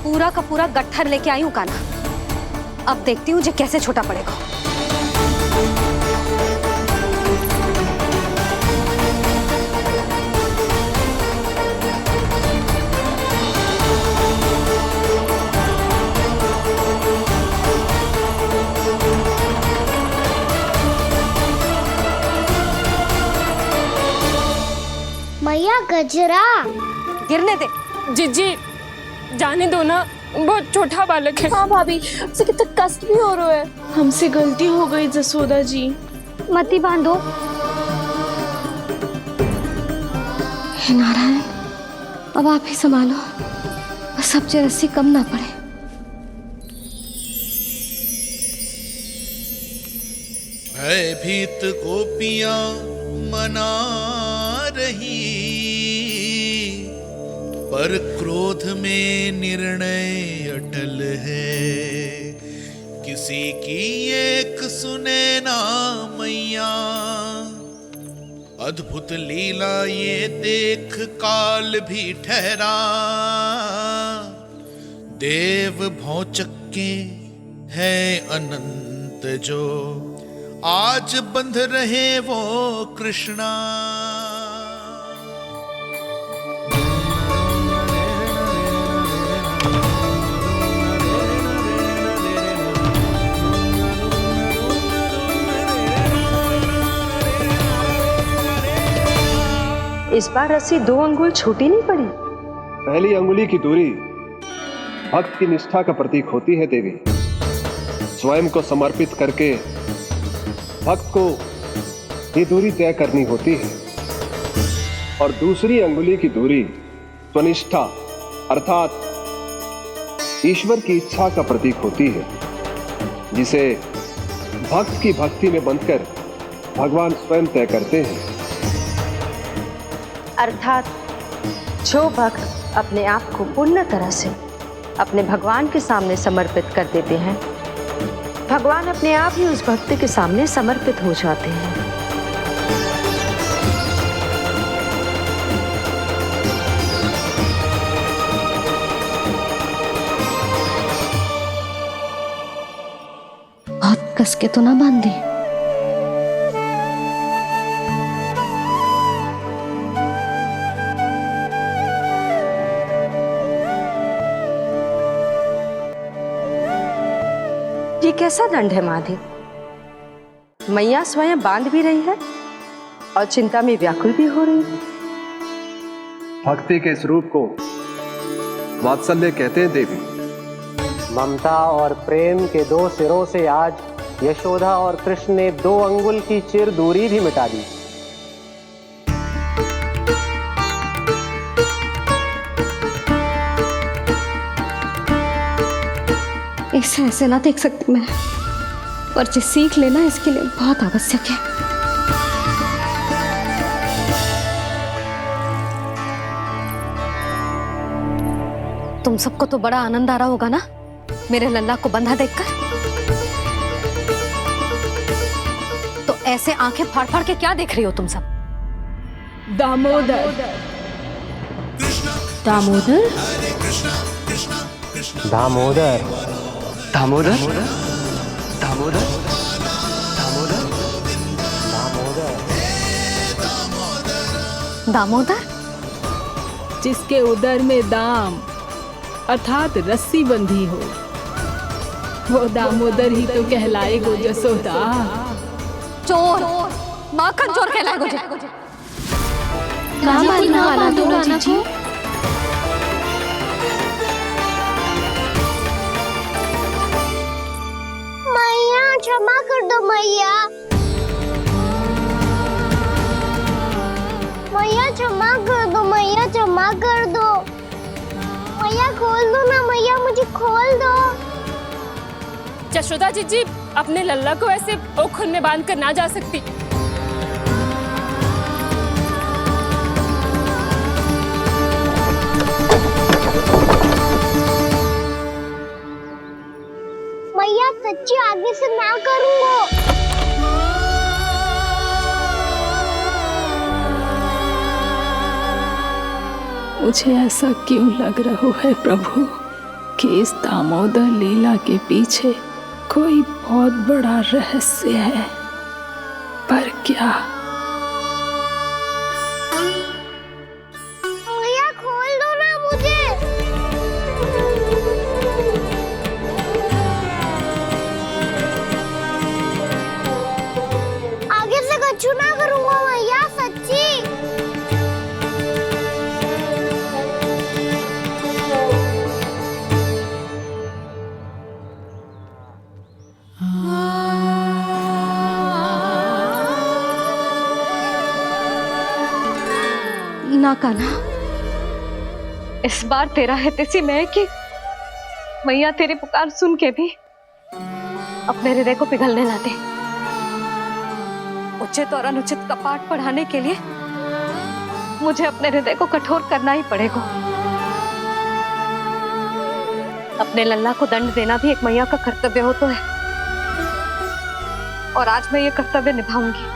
Speaker 7: पूरा का पूरा गट्ठर लेके आई हूँ कान्हा। अब देखती हूँ जे कैसे छोटा पड़ेगा।
Speaker 6: कचरा।
Speaker 7: गिरने दे।
Speaker 15: जीजी जाने दो ना, बहुत छोटा बालक है।
Speaker 11: हाँ भाभी, उसे कितना कष्ट भी हो रहा है। हमसे गलती हो गई जसोदा जी।
Speaker 7: मती बांधो। हे नारायण, अब आप ही संभालो, बस अब रस्सी कम ना पड़े।
Speaker 12: भयभीत गोपियां मना रही, पर क्रोध में निर्णय अटल है। किसी की एक सुने ना मैया, अद्भुत लीला ये देख काल भी ठहरा। देव भौचक्के है अनंत जो, आज बंध रहे वो कृष्णा।
Speaker 13: इस बार रस्सी 2 अंगुल छोटी नहीं पड़ी।
Speaker 9: पहली अंगुली की दूरी भक्त की निष्ठा का प्रतीक होती है देवी। स्वयं को समर्पित करके भक्त को ये दूरी तय करनी होती है। और दूसरी अंगुली की दूरी स्वनिष्ठा अर्थात ईश्वर की इच्छा का प्रतीक होती है, जिसे भक्त की भक्ति में बंधकर भगवान स्वयं तय करते हैं।
Speaker 13: अर्थात जो भक्त अपने आप को पूर्ण तरह से अपने भगवान के सामने समर्पित कर देते हैं, भगवान अपने आप ही उस भक्त के सामने समर्पित हो जाते हैं।
Speaker 7: बहुत कस के तो ना बांधी।
Speaker 13: ये कैसा दंड है महादेव? मैया स्वयं बांध भी रही है और चिंता में व्याकुल भी हो रही है।
Speaker 9: भक्ति के स्वरूप को वात्सल्य कहते हैं देवी।
Speaker 16: ममता और प्रेम के 2 सिरों से आज यशोदा और कृष्ण ने 2 अंगुल की चिर दूरी भी मिटा दी।
Speaker 7: इसे ऐसे ना देख सकती मैं, पर जो सीख लेना इसके लिए बहुत आवश्यक है। तुम सबको तो बड़ा आनंद आ रहा होगा ना मेरे लल्ला को बंधा देखकर। तो ऐसे आंखें फाड़ फाड़ के क्या देख रही हो तुम सब?
Speaker 5: दामोदर।
Speaker 7: दामोदर?
Speaker 16: दामोदर।
Speaker 14: दामोदर? दामोदर?
Speaker 7: दामोदर?
Speaker 5: जिसके उदर में दाम अर्थात रस्सी बंधी हो, वो दामोदर ही तो कहलाएगो जसोदा।
Speaker 7: चोर, माखन चोर कहलाएगो जे।
Speaker 6: कहाँ बांधना वाला तो जीजी? मैया क्षमा कर दो मैया। मैया क्षमा कर दो, मैया क्षमा कर दो। मैया खोल दो ना मैया, मुझे खोल दो।
Speaker 15: यशोदा जीजी अपने लल्ला को ऐसे ओखुन में बांध कर ना जा सकती।
Speaker 6: मैया सच्ची आगे से ना करूंगा।
Speaker 5: मुझे ऐसा क्यों लग रहा है प्रभु कि इस दामोदर लीला के पीछे कोई बहुत बड़ा रहस्य है, पर क्या?
Speaker 6: मैया खोल दो ना मुझे। आगे से कछु ना करूंगा मैया, सच्ची।
Speaker 7: ना कान्हा, इस बार तेरा हितैषी मैं कि मैया तेरी पुकार सुन के भी अपने हृदय को पिघलने ना दे। उचित और अनुचित कपाट पढ़ाने के लिए मुझे अपने हृदय को कठोर करना ही पड़ेगा। अपने लल्ला को दंड देना भी एक मैया का कर्तव्य हो तो है, और आज मैं ये कर्तव्य निभाऊंगी।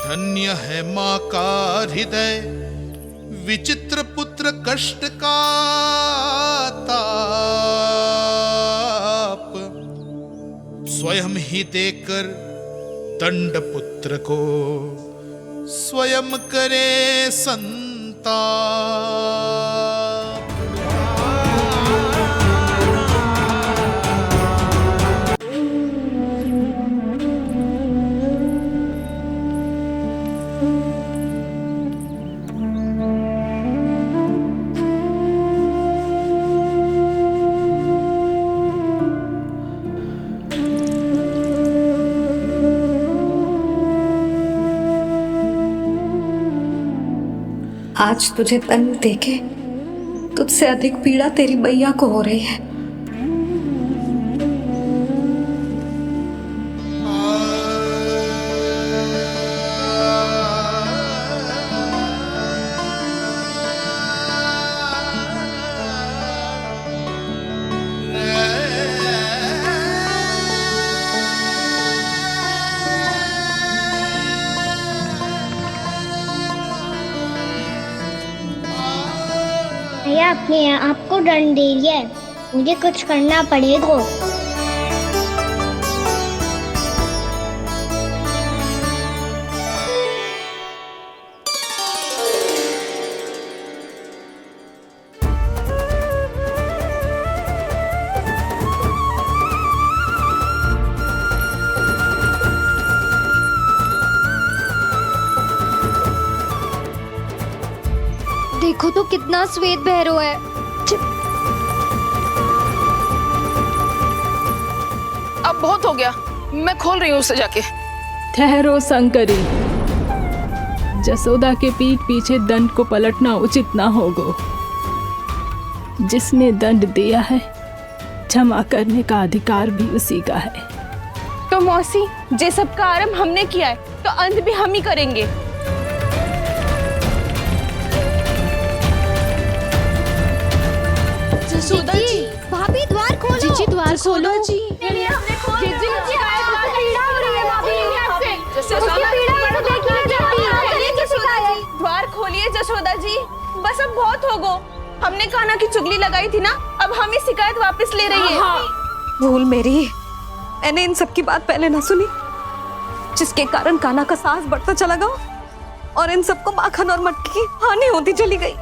Speaker 12: धन्य है माँ का हृदय, विचित्र पुत्र कष्ट का ताप, स्वयं ही देकर दंड पुत्र को स्वयं करे संताप।
Speaker 7: आज तुझे दंड देके तुझसे अधिक पीड़ा तेरी मैया को हो रही है।
Speaker 6: भैया अपने आपको दंड दे रही है, मुझे कुछ करना पड़ेगा।
Speaker 4: देखो तो कितना श्वेत भैरव है।
Speaker 11: अब बहुत हो गया, मैं खोल रही हूँ उसे जाके।
Speaker 5: ठहरो शंकरी, जसोदा के पीठ पीछे दंड को पलटना उचित ना होगा। जिसने दंड दिया है क्षमा करने का अधिकार भी उसी का है।
Speaker 11: तो मौसी, जे सब का आरंभ हमने किया है तो अंत भी हम ही करेंगे।
Speaker 4: जसोदा जी, भाभी द्वार खोलो। जीजी द्वार खोलो। जी
Speaker 11: द्वार खोलिए जसोदा जी, बस अब बहुत हो गो। हमने कान्हा की चुगली लगाई थी ना, अब हम ही शिकायत वापस ले रही है।
Speaker 7: भूल मेरी, मैंने इन सब की बात पहले ना सुनी, जिसके कारण कान्हा का साहस बढ़ता चला गया और इन सबको माखन और मटकी की हानि होती चली गई।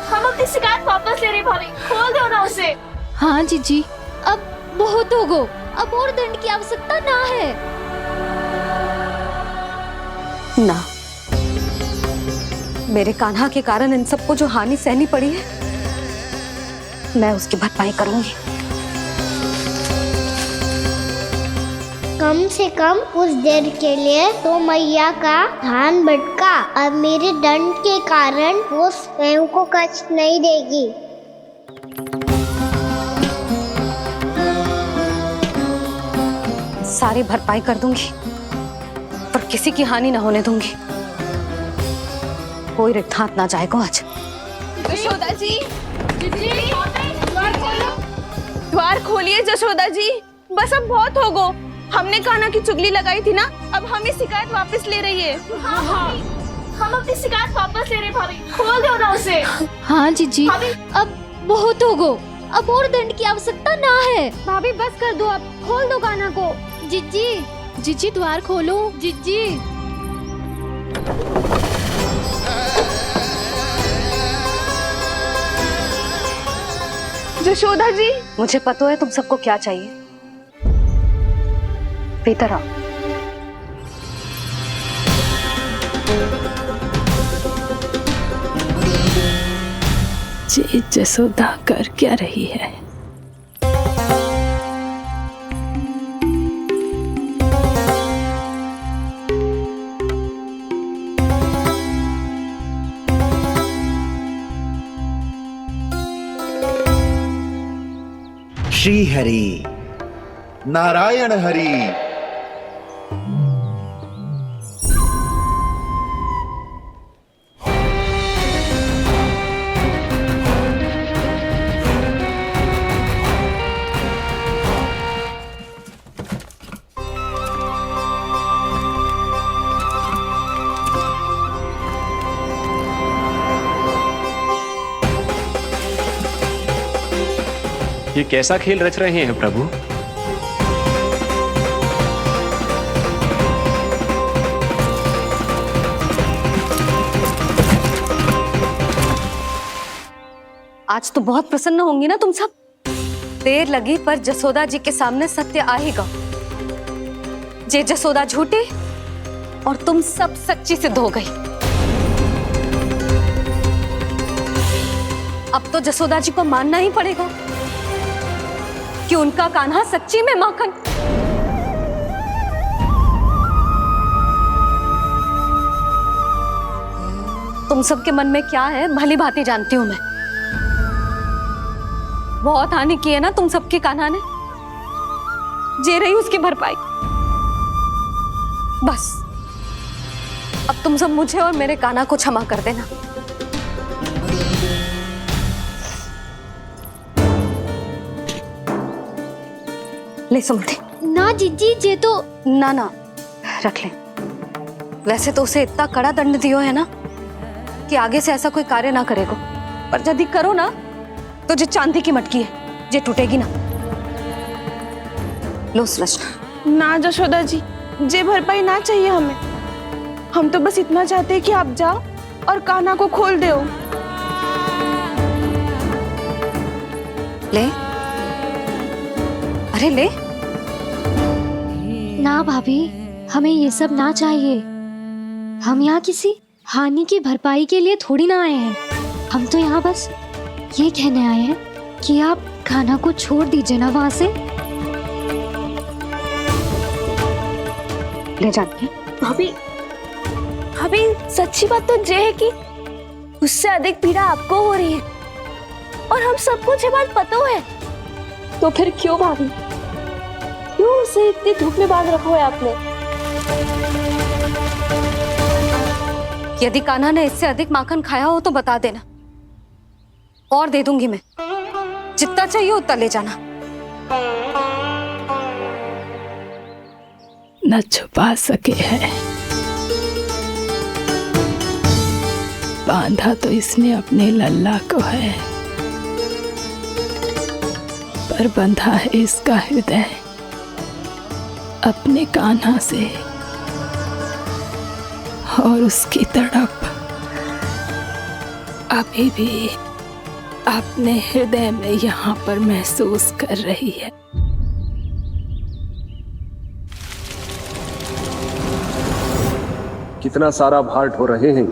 Speaker 3: हम अपनी शिकायत वापस ले रहे भाभी, खोल दो ना उसे।
Speaker 4: हाँ जीजी, अब बहुत हो गो, अब और दंड की आवश्यकता ना है।
Speaker 7: ना, मेरे कान्हा के कारण इन सबको जो हानि सहनी पड़ी है, मैं उसकी भरपाई करूंगी।
Speaker 6: कम से कम उस देर के लिए तो मैया का ध्यान भटका, और मेरे दंड के कारण वो स्वयं को कष्ट नहीं देगी।
Speaker 7: सारी भरपाई कर दूंगी, पर किसी की हानि ना होने दूंगी। कोई रिक्त हाथ ना जाएगा आज।
Speaker 11: जशोदा जी, द्वार खोलिए जशोदा जी, बस अब बहुत हो गो। हमने कान्हा की चुगली लगाई थी ना, अब हम ही शिकायत वापस ले रही है।
Speaker 3: हम अपनी शिकायत वापस ले रहे भाभी, खोल दो ना उसे।
Speaker 4: हाँ जीजी, अब बहुत हो गो, अब और दंड की आवश्यकता ना है।
Speaker 6: भाभी बस कर दो, अब खोल दो कान्हा को।
Speaker 4: जीजी, जीजी द्वार खोलो। जीजी,
Speaker 11: जशोदा जी,
Speaker 7: मुझे पता है तुम सबको क्या चाहिए। भीतर आओ।
Speaker 5: जी जसोदा कर क्या रही है?
Speaker 17: श्री हरि, नारायण हरि।
Speaker 14: ये कैसा खेल रच रहे हैं प्रभु?
Speaker 7: आज तो बहुत प्रसन्न होंगी ना तुम सब। देर लगी पर जसोदा जी के सामने सत्य आएगा। जे जसोदा झूठी और तुम सब सच्ची सिद्ध हो गई। अब तो जसोदा जी को मानना ही पड़ेगा कि उनका कान्हा सच्ची में माखन। तुम सबके मन में क्या है भली भांति जानती हूं मैं। बहुत हानि की है ना तुम सबके कान्हा ने, जे रही उसकी भरपाई। बस अब तुम सब मुझे और मेरे कान्हा को क्षमा कर देना। ले सुमति।
Speaker 6: ना जीजी, जे तो
Speaker 7: ना ना रख ले। वैसे तो उसे इतना कड़ा दंड दियो है ना कि आगे से ऐसा कोई कार्य ना करेगा, पर यदि करो ना तो जो चांदी की मटकी है जे टूटेगी ना। लो सुलक्षणा।
Speaker 11: ना जशोदा जी, जे भरपाई ना चाहिए हमें। हम तो बस इतना चाहते हैं कि आप जाओ और कान्हा को खोल दो।
Speaker 7: ले, अरे ले।
Speaker 6: ना भाभी, हमें ये सब ना चाहिए। हम यहाँ किसी हानि की भरपाई के लिए थोड़ी ना आए हैं। हम तो यहाँ बस ये कहने आए हैं कि आप कान्हा को छोड़ दीजिए ना वहां से।
Speaker 7: ले जाते
Speaker 11: भाभी, भाभी सच्ची बात तो ये है कि उससे अधिक पीड़ा आपको हो रही है और हम सबको ये बात पता है।
Speaker 3: तो फिर क्यों भाभी, क्यों उसे इतनी धूप में बांध रखा है आपने?
Speaker 7: यदि कान्हा ने इससे अधिक माखन खाया हो तो बता देना, और दे दूंगी मैं। जितना चाहिए उतना ले जाना।
Speaker 5: न छुपा सके है, बांधा तो इसने अपने लल्ला को है, पर बंधा है इसका हृदय अपने कान्हा से। और उसकी तड़प अभी भी अपने हृदय में यहाँ पर महसूस कर रही है।
Speaker 9: कितना सारा भार ढो रहे हैं,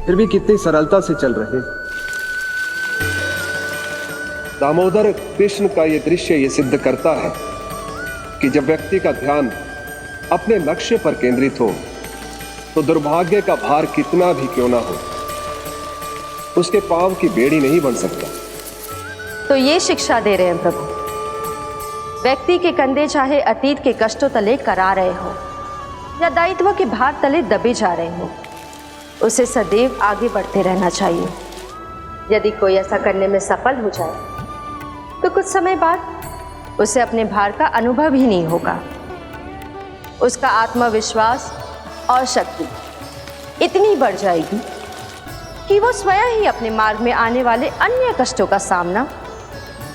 Speaker 9: फिर भी कितनी सरलता से चल रहे हैं। दामोदर कृष्ण का ये दृश्य ये सिद्ध करता है कि जब व्यक्ति का ध्यान अपने लक्ष्य पर केंद्रित हो तो दुर्भाग्य का भार कितना भी क्यों ना हो, उसके पांव की बेड़ी नहीं बन सकता।
Speaker 13: तो ये शिक्षा दे रहे हैं प्रभु। व्यक्ति के कंधे चाहे अतीत के कष्टों तले करा रहे हो या दायित्व के भार तले दबे जा रहे हो, उसे सदैव आगे बढ़ते रहना चाहिए। यदि कोई ऐसा करने में सफल हो जाए तो कुछ समय बाद उसे अपने भार का अनुभव ही नहीं होगा। उसका आत्मविश्वास और शक्ति इतनी बढ़ जाएगी कि वो स्वयं ही अपने मार्ग में आने वाले अन्य कष्टों का सामना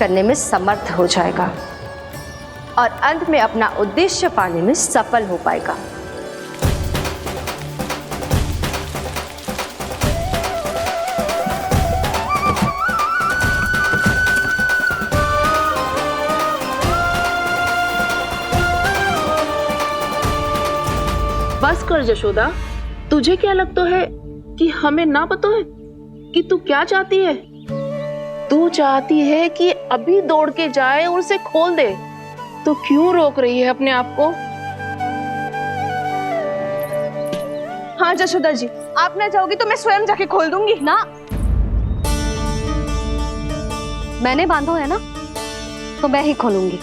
Speaker 13: करने में समर्थ हो जाएगा और अंत में अपना उद्देश्य पाने में सफल हो पाएगा।
Speaker 11: बस कर जशोदा, तुझे क्या लगता है कि हमें ना पता है कि तू क्या चाहती है? तू चाहती है कि अभी दौड़ के जाए और उसे खोल दे, तो क्यों रोक रही है अपने आप को? हाँ जशोदा जी, आप ना जाओगी तो मैं स्वयं जाके खोल दूंगी।
Speaker 7: ना, मैंने बांधो है ना, तो मैं ही खोलूंगी।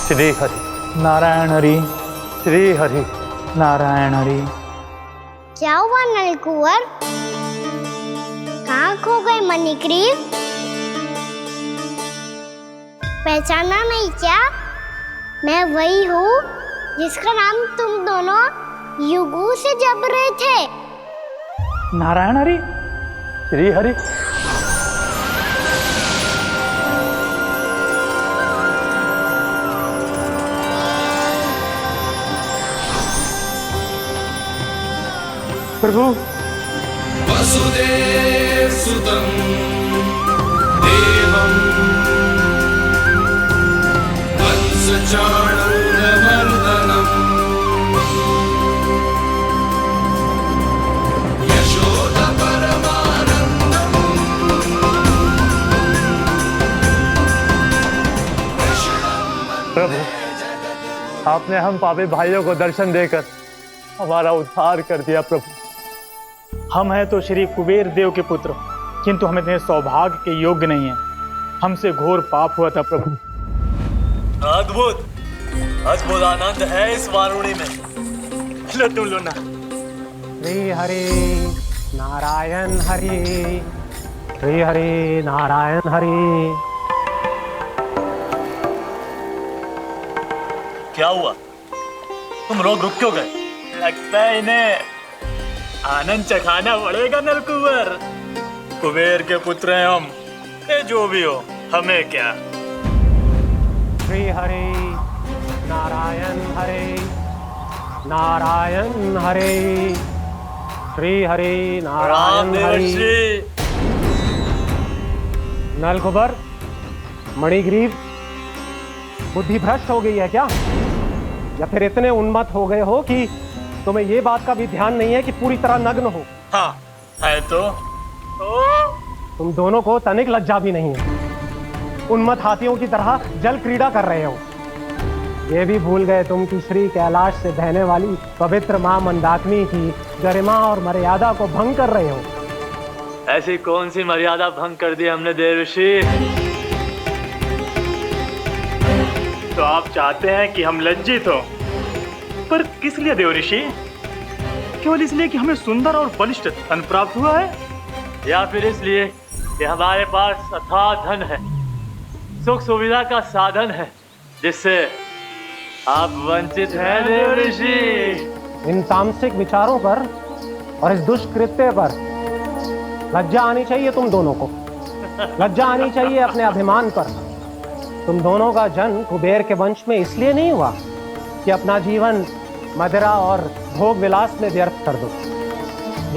Speaker 18: श्री हरि नारायण हरि, श्री हरि नारायण हरि।
Speaker 6: क्या हुआ नलकुंवर? कहाँ खो गए मणिग्रीव? पहचाना नहीं क्या? मैं वही हूँ जिसका नाम तुम दोनों युगों से जप रहे थे।
Speaker 18: नारायण हरि, श्री हरि। प्रभु
Speaker 12: वसुदेव सुतं देवं वत्सचाणूरमर्दनम् यशोदा परमानन्दम्
Speaker 18: प्रभु, आपने हम पापी भाइयों को दर्शन देकर हमारा उद्धार कर दिया। प्रभु,
Speaker 10: हम हैं तो श्री कुबेर देव के पुत्र, किंतु हम इतने सौभाग्य के योग्य नहीं हैं। हमसे घोर पाप हुआ था प्रभु।
Speaker 19: अद्भुत अद्भुत आनंद है इस वारुणी में। लो तुम लो ना।
Speaker 16: श्री हरि नारायण हरि, श्री हरि नारायण हरि।
Speaker 19: क्या हुआ? तुम लोग रुक क्यों गए? लगता है इन्हें आनंद चखाना पड़ेगा नलकुंवर। कुबेर के पुत्र हैं हम, ये जो भी हो हमें क्या।
Speaker 16: श्री हरि नारायण हरि, नारायण हरि, श्री हरि नारायण हरि। नलकुबर, मणिग्रीव, बुद्धि भ्रष्ट हो गई है क्या? या फिर इतने उन्मत्त हो गए हो कि तुम्हें ये बात का भी ध्यान नहीं है कि पूरी तरह नग्न हो?
Speaker 19: हाँ है तो
Speaker 16: तुम दोनों को तनिक लज्जा भी नहीं है। उन्मत्त हाथियों की तरह जल क्रीड़ा कर रहे हो। ये भी भूल गए तुम कि श्री कैलाश से बहने वाली पवित्र मां मंदाकिनी की गरिमा और मर्यादा को भंग कर रहे हो।
Speaker 19: ऐसी कौन सी मर्यादा भंग कर दी हमने देवर्षि?
Speaker 10: तो आप चाहते हैं कि हम लज्जित हो, पर किस लिए देवऋषि? केवल इसलिए कि हमें सुंदर और बलिष्ठ धन प्राप्त हुआ है,
Speaker 19: या फिर इसलिए कि हमारे पास अथाह धन है, सुख सुविधा का साधन है, जिससे आप वंचित हैं देवर्षि?
Speaker 16: इन तामसिक विचारों पर और इस दुष्कृत्य पर लज्जा आनी चाहिए तुम दोनों को। लज्जा आनी चाहिए अपने अभिमान पर। तुम दोनों का जन्म कुबेर के वंश में इसलिए नहीं हुआ कि अपना जीवन मदिरा और भोग विलास में व्यर्थ कर दो।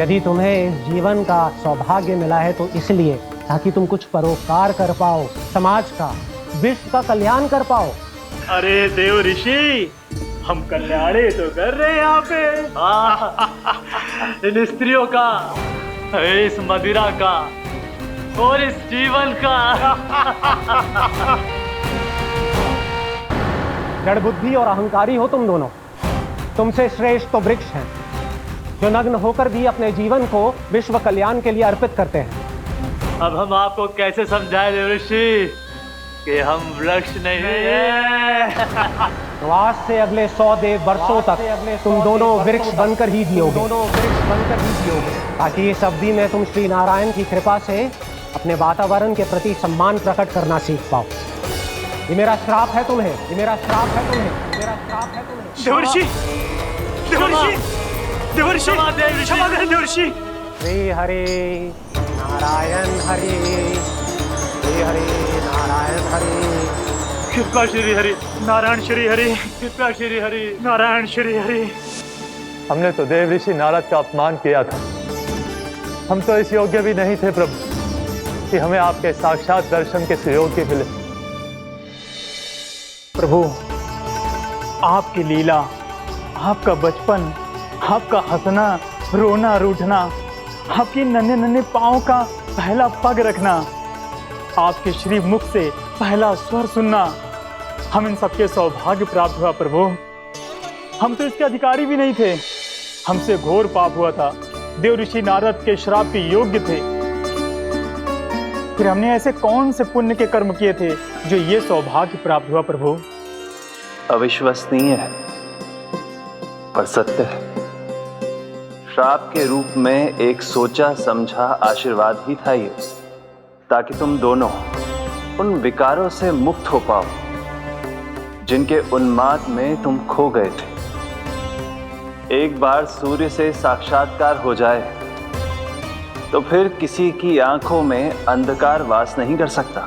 Speaker 16: यदि तुम्हें इस जीवन का सौभाग्य मिला है तो इसलिए ताकि तुम कुछ परोपकार कर पाओ, समाज का, विश्व का कल्याण कर पाओ।
Speaker 10: अरे देवऋषि, हम कल्याण तो कर रहे हैं यहाँ पे।
Speaker 19: इन स्त्रियों का, इस मदिरा का और इस जीवन का।
Speaker 16: जड़ बुद्धि और अहंकारी हो तुम दोनों। तुमसे श्रेष्ठ तो वृक्ष हैं, जो नग्न होकर भी अपने जीवन को विश्व कल्याण के लिए अर्पित करते हैं।
Speaker 19: अब हम आपको कैसे समझाएं देवर्षि कि हम वृक्ष नहीं हैं?
Speaker 16: तो आज से अगले 100 देव वर्षों तक तुम दोनों वृक्ष बनकर ही जियोगे, ताकि इस अवधि में तुम श्री नारायण की कृपा से अपने वातावरण के प्रति सम्मान प्रकट करना सीख पाओ। ये मेरा श्राप है तुम्हें, ये मेरा श्राप है तुम्हें, मेरा श्राप है तुम्हें।
Speaker 10: देवर्षि, देवर्षि,
Speaker 19: देवर्षि क्षमा करें देवर्षि।
Speaker 16: श्री हरि नारायण हरि, श्री हरि नारायण हरि।
Speaker 19: कृपा श्री हरि नारायण श्री हरि, कृपा श्री हरि नारायण श्री हरि।
Speaker 18: हमने तो देव ऋषि नारद का अपमान किया था। हम तो इस योग्य भी नहीं थे प्रभु कि हमें आपके साक्षात दर्शन के सुयोग्य मिले।
Speaker 10: प्रभु, आपकी लीला, आपका बचपन, आपका हंसना, रोना, रूठना, आपकी नन्हे नन्हे पाँव का पहला पग रखना, आपके श्री मुख से पहला स्वर सुनना, हम इन सबके सौभाग्य प्राप्त हुआ प्रभु। हम तो इसके अधिकारी भी नहीं थे। हमसे घोर पाप हुआ था, देव ऋषि नारद के श्राप के योग्य थे। फिर हमने ऐसे कौन से पुण्य के कर्म किए थे जो ये सौभाग्य प्राप्त हुआ प्रभु?
Speaker 20: अविश्वसनीय है पर सत्य है। श्राप के रूप में एक सोचा समझा आशीर्वाद ही था ये, ताकि तुम दोनों उन विकारों से मुक्त हो पाओ जिनके उन्माद में तुम खो गए थे। एक बार सूर्य से साक्षात्कार हो जाए तो फिर किसी की आंखों में अंधकार वास नहीं कर सकता।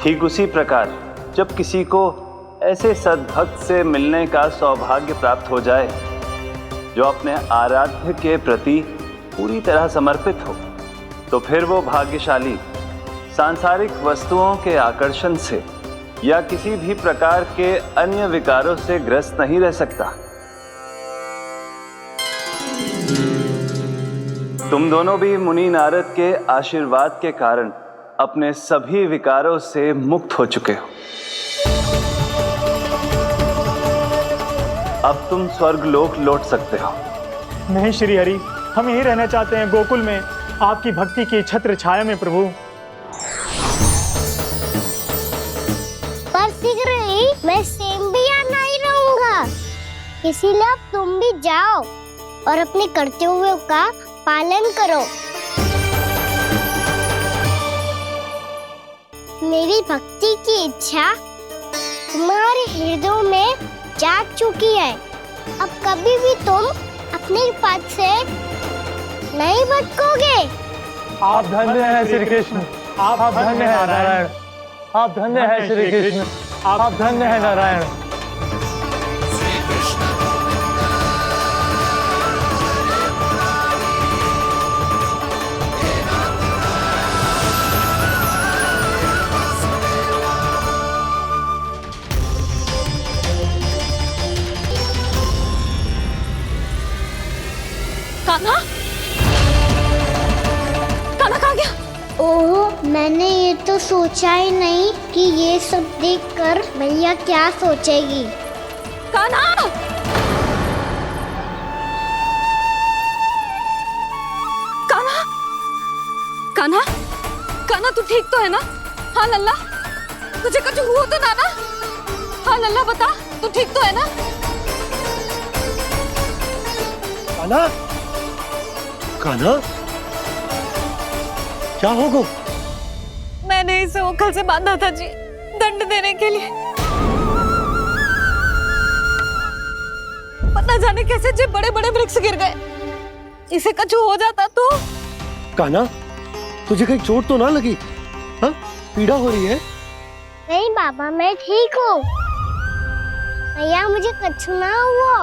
Speaker 20: ठीक उसी प्रकार जब किसी को ऐसे सद्भक्त से मिलने का सौभाग्य प्राप्त हो जाए जो अपने आराध्य के प्रति पूरी तरह समर्पित हो, तो फिर वो भाग्यशाली सांसारिक वस्तुओं के आकर्षण से या किसी भी प्रकार के अन्य विकारों से ग्रस्त नहीं रह सकता। तुम दोनों भी मुनि नारद के आशीर्वाद के कारण अपने सभी विकारों से मुक्त हो चुके हो। अब तुम स्वर्गलोक लौट सकते हो।
Speaker 10: नहीं श्री हरि, हम यहीं रहना चाहते हैं, गोकुल में, आपकी भक्ति की छत्र छाया में प्रभु।
Speaker 6: पर शीघ्र ही मैं सेम्बिया नहीं रहूंगा, इसीलिए अब तुम भी जाओ और अपने कर्तव्यों का पालन करो। मेरी भक्ति की इच्छा तुम्हारे हृदयों में जाग चुकी है। अब कभी भी तुम अपने पद से नहीं भटकोगे।
Speaker 18: आप धन्य हैं श्री कृष्ण, आप धन्य हैं नारायण, आप धन्य हैं श्री कृष्ण, आप धन्य हैं नारायण।
Speaker 7: कान्हा, कान्हा कहाँ गया?
Speaker 6: ओह, मैंने ये तो सोचा ही नहीं कि ये सब देखकर मैया क्या सोचेगी।
Speaker 7: कान्हा! कान्हा! कान्हा! कान्हा, तू ठीक तो है ना? हाँ लल्ला, तुझे कुछ हुआ तो ना ना? हाँ लल्ला, बता, तू ठीक तो है ना?
Speaker 9: कान्हा, कान्हा, क्या होगा?
Speaker 7: मैंने इसे ओखल से बांधा था जी, दंड देने के लिए। पता जाने कैसे जे बड़े बड़े वृक्ष गिर गए। इसे कुछ हो जाता तो?
Speaker 9: कान्हा, तुझे कहीं चोट तो ना लगी? हाँ, पीड़ा हो रही है?
Speaker 6: नहीं बाबा, मैं ठीक हूँ। भैया, मुझे कुछ ना हुआ,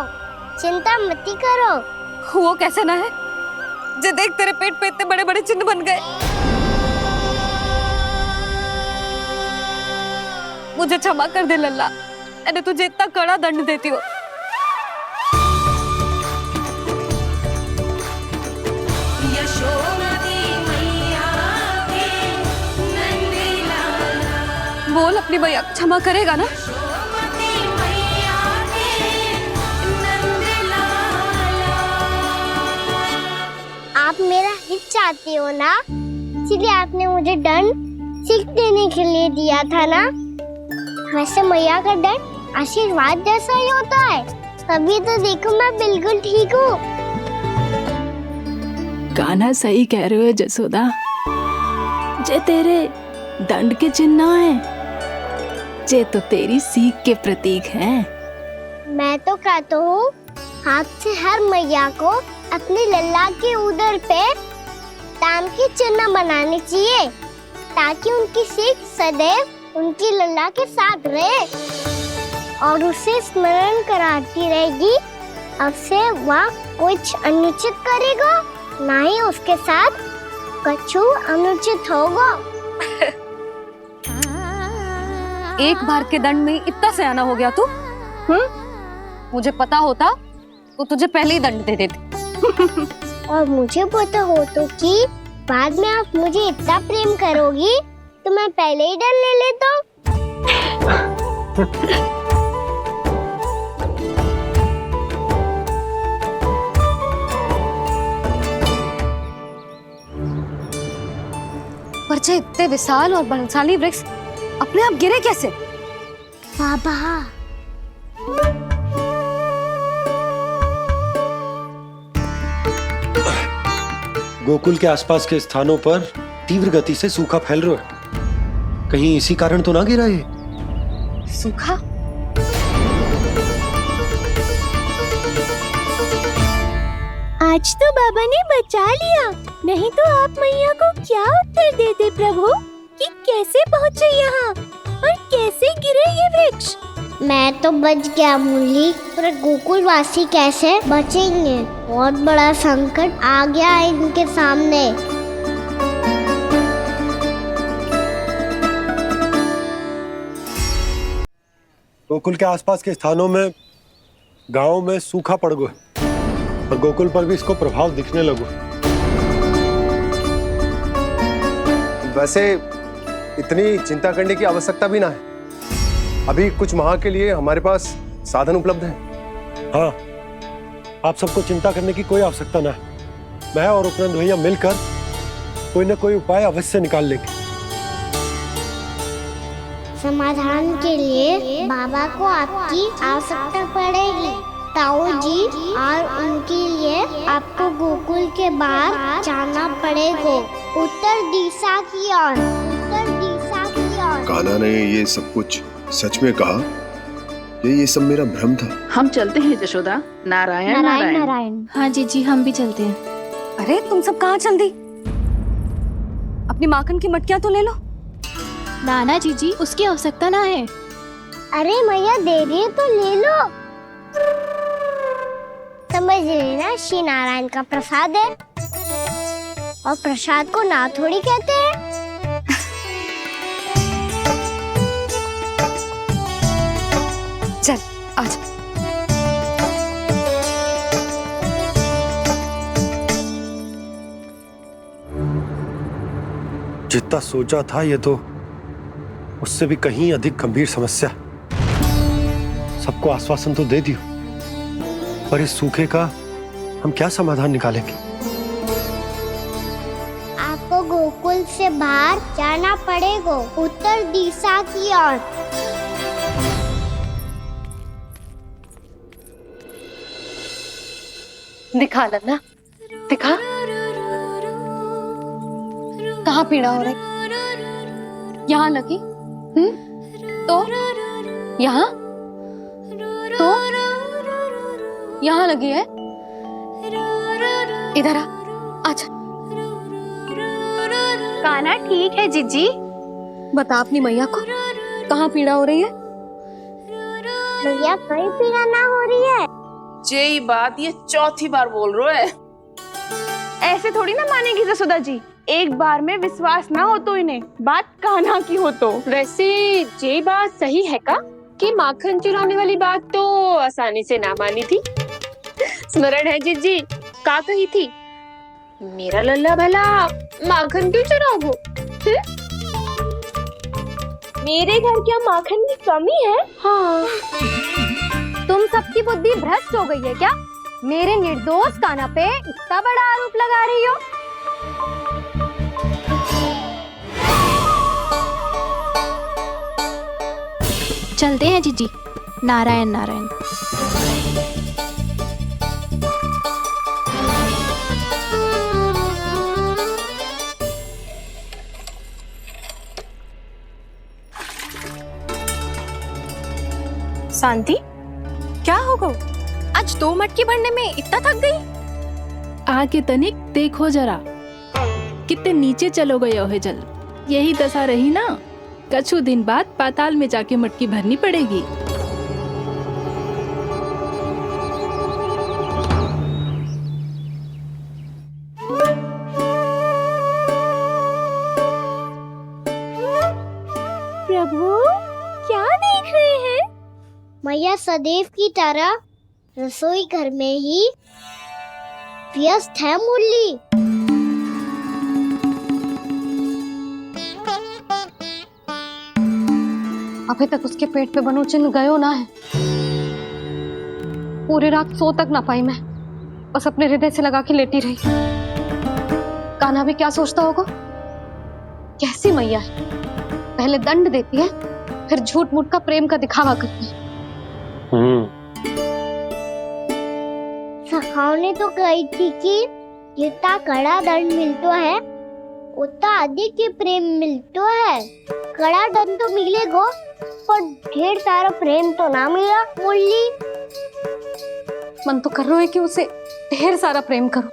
Speaker 6: चिंता मत करो।
Speaker 7: वो कैसे ना है? जे देख, तेरे पेट पे इतने बड़े बड़े चिन्ह बन गए। मुझे क्षमा कर दे लल्ला, मैंने तुझे इतना कड़ा दंड देती हो। बोल, अपनी भैया क्षमा करेगा ना?
Speaker 6: आप मेरा हित चाहते हो ना, इसलिए आपने मुझे दंड सीख देने के लिए दिया था ना। वैसे मैया का दंड आशीर्वाद जैसा ही होता है, तभी तो देखो मैं बिल्कुल ठीक हूँ।
Speaker 5: कान्हा, सही कह रहे हो जसोदा। जे तेरे दंड के चिन्ह है, जे तो तेरी सीख के प्रतीक हैं।
Speaker 6: मैं तो कहता हूँ, हाथ से हर मैया को अपनी लल्ला के उदर पे ताम की चिन्ह बनानी चाहिए ताकि उनकी सीख सदैव उनकी लल्ला के साथ रहे और उसे स्मरण कराती रहेगी। अब से वह कुछ अनुचित करेगा, ना ही उसके साथ कछु अनुचित होगा।
Speaker 7: एक बार के दंड में इतना सयाना हो गया तू? मुझे पता होता तो तुझे पहले ही दंड दे देती।
Speaker 6: और मुझे पता हो तो कि बाद में आप मुझे इतना प्रेम करोगी तो मैं पहले ही डर ले लेता।
Speaker 7: पर जे इतने विशाल और बलशाली वृक्ष अपने आप गिरे कैसे?
Speaker 6: बाबा
Speaker 9: गोकुल के आसपास के स्थानों पर तीव्र गति से सूखा फैल रहा है। कहीं इसी कारण तो ना गिरा ये?
Speaker 7: सूखा?
Speaker 6: आज तो बाबा ने बचा लिया, नहीं तो आप मैया को क्या उत्तर देते प्रभु कि कैसे पहुँचे यहाँ और कैसे गिरे ये वृक्ष। मैं तो बच गया मुरली, पर गोकुलवासी कैसे बचेंगे? बहुत बड़ा संकट आ गया है इनके सामने।
Speaker 9: गोकुल के आसपास के स्थानों में, गांव में सूखा पड़ गया और गोकुल पर भी इसको प्रभाव दिखने लगा।
Speaker 21: वैसे इतनी चिंता करने की आवश्यकता भी ना है। अभी कुछ माह के लिए हमारे पास साधन उपलब्ध है।
Speaker 9: हाँ, आप सबको चिंता करने की कोई आवश्यकता ना है। मैं और उपनंद भैया मिलकर कोई न कोई उपाय अवश्य निकाल लेंगे।
Speaker 6: समाधान के लिए बाबा को आपकी आवश्यकता पड़ेगी। ताऊ जी और उनके लिए आपको गोकुल के बाहर जाना पड़ेगा, उत्तर दिशा की ओर। उत्तर दिशा की ओर।
Speaker 17: कान्हा ने ये सब कुछ सच में कहा? ये सब मेरा भ्रम था?
Speaker 11: हम चलते हैं जशोदा। नारायण नारायण
Speaker 6: नारायण।
Speaker 7: हाँ जी हम भी चलते हैं। अरे तुम सब कहाँ चल दी? अपनी माखन की मटकियाँ तो ले लो।
Speaker 15: नाना जी उसकी आवश्यकता ना है।
Speaker 6: अरे मैया दे रही है तो ले लो। समझ लेना श्री नारायण का प्रसाद है और प्रसाद को ना थोड़ी कहते हैं।
Speaker 7: चल आज
Speaker 9: जितना सोचा था ये तो उससे भी कहीं अधिक गंभीर समस्या। सबको आश्वासन तो दे दियो, पर इस सूखे का हम क्या समाधान निकालेंगे?
Speaker 6: आपको गोकुल से बाहर जाना पड़ेगा, उत्तर दिशा की ओर।
Speaker 7: दिखा लल्ला, दिखा। कहाँ पीड़ा हो रही? यहाँ लगी? तो यहाँ? तो यहाँ लगी है? इधर आ, आजा।
Speaker 15: कान्हा ठीक है जीजी।
Speaker 7: बता अपनी मैया को कहाँ पीड़ा हो रही है?
Speaker 6: भैया कहीं पीड़ा ना हो रही है।
Speaker 11: ये बात ये चौथी बार बोल रहे है।
Speaker 15: ऐसे थोड़ी ना मानेगी जसोदा जी। एक बार में विश्वास ना हो तो इन्हें बात कान्हा की हो तो।
Speaker 22: वैसे ये बात सही है का कि माखन चुराने वाली बात तो आसानी से ना मानी थी। स्मरण है जीजी का कही थी, मेरा लल्ला भला माखन क्यों चुराओगे?
Speaker 15: मेरे घर क्या माखन की कमी है?
Speaker 7: हाँ। तुम सबकी बुद्धि भ्रष्ट हो गई है क्या? मेरे निर्दोष कान्हा पे इतना बड़ा आरोप लगा रही हो?
Speaker 15: चलते हैं जीजी। नारायण नारायण।
Speaker 7: शांति, क्या हो गो? आज 2 मटकी भरने में इतना थक गई?
Speaker 5: आके तनिक देखो जरा, कितने नीचे चलो गए हो जल। यही दशा रही ना, कछु दिन बाद पाताल में जाके मटकी भरनी पड़ेगी।
Speaker 6: प्रभु क्या देख रहे हैं? मैया सदैव की तरह रसोई घर में ही व्यस्त है मुरली।
Speaker 7: अभी तक उसके पेट पे बनो चिन्ह गयो ना है। पूरी रात सो तक ना पाई मैं, बस अपने हृदय से लगा के लेटी रही। कान्हा भी क्या सोचता होगा, कैसी मैया है, पहले दंड देती है फिर झूठ मूठ का प्रेम का दिखावा करती है।
Speaker 6: सखाओ ने तो कही थी कि जितना कड़ा दंड मिलता है उतना अधिक ही प्रेम मिलता है। कड़ा दंड तो मिलेगा पर ढेर सारा प्रेम तो ना मिला मुरली।
Speaker 7: मन तो कर रहा है कि उसे ढेर सारा प्रेम करूं,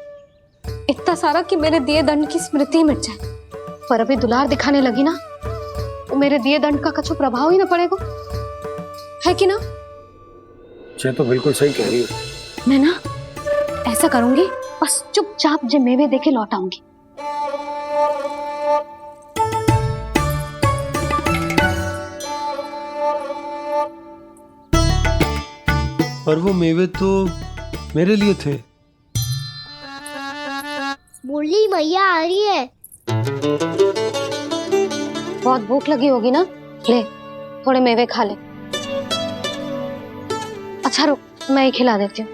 Speaker 7: इतना सारा कि मेरे दिए दंड की स्मृति मिट जाए। पर अभी दुलार दिखाने लगी ना, तो मेरे दिए दंड का कछु प्रभाव ही ना पड़ेगा, है कि ना?
Speaker 9: ये तो बिल्कुल सही कह रही हो।
Speaker 7: मैं ना ऐसा करूंगी, बस चुपचाप जे मेवे देके लौट आऊंगी।
Speaker 9: पर वो मेवे तो मेरे लिए थे।
Speaker 6: मुरली मैया आ रही है।
Speaker 7: बहुत भूख लगी होगी ना, ले थोड़े मेवे खा ले। अच्छा रुक, मैं ही खिला देती हूँ।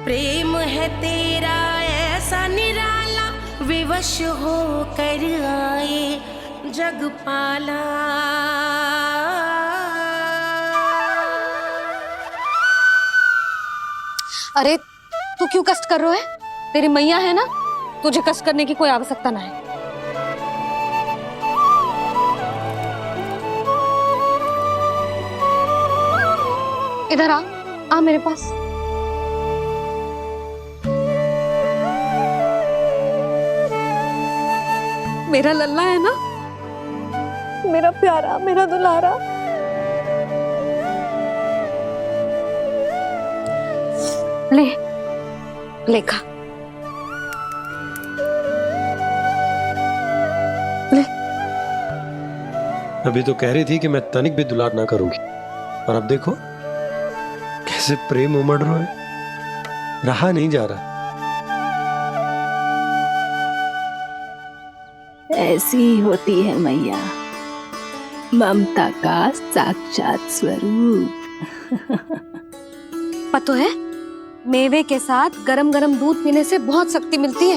Speaker 1: प्रेम है तेरा ऐसा निराला, विवश हो कर आए जग पाला।
Speaker 7: अरे तू क्यों कष्ट कर रहा है? तेरी मैया है ना, तुझे कष्ट करने की कोई आवश्यकता ना है। इधर आ मेरे पास। मेरा लल्ला है ना, मेरा प्यारा, मेरा दुलारा। ले खा ले।
Speaker 9: अभी तो कह रही थी कि मैं तनिक भी दुलार ना करूंगी, और अब देखो कैसे प्रेम उमड़ रहा है, रहा नहीं जा रहा।
Speaker 5: ऐसी ही होती है मैया, ममता का साक्षात स्वरूप।
Speaker 7: पता है, मेवे के साथ गरम गरम दूध पीने से बहुत शक्ति मिलती है।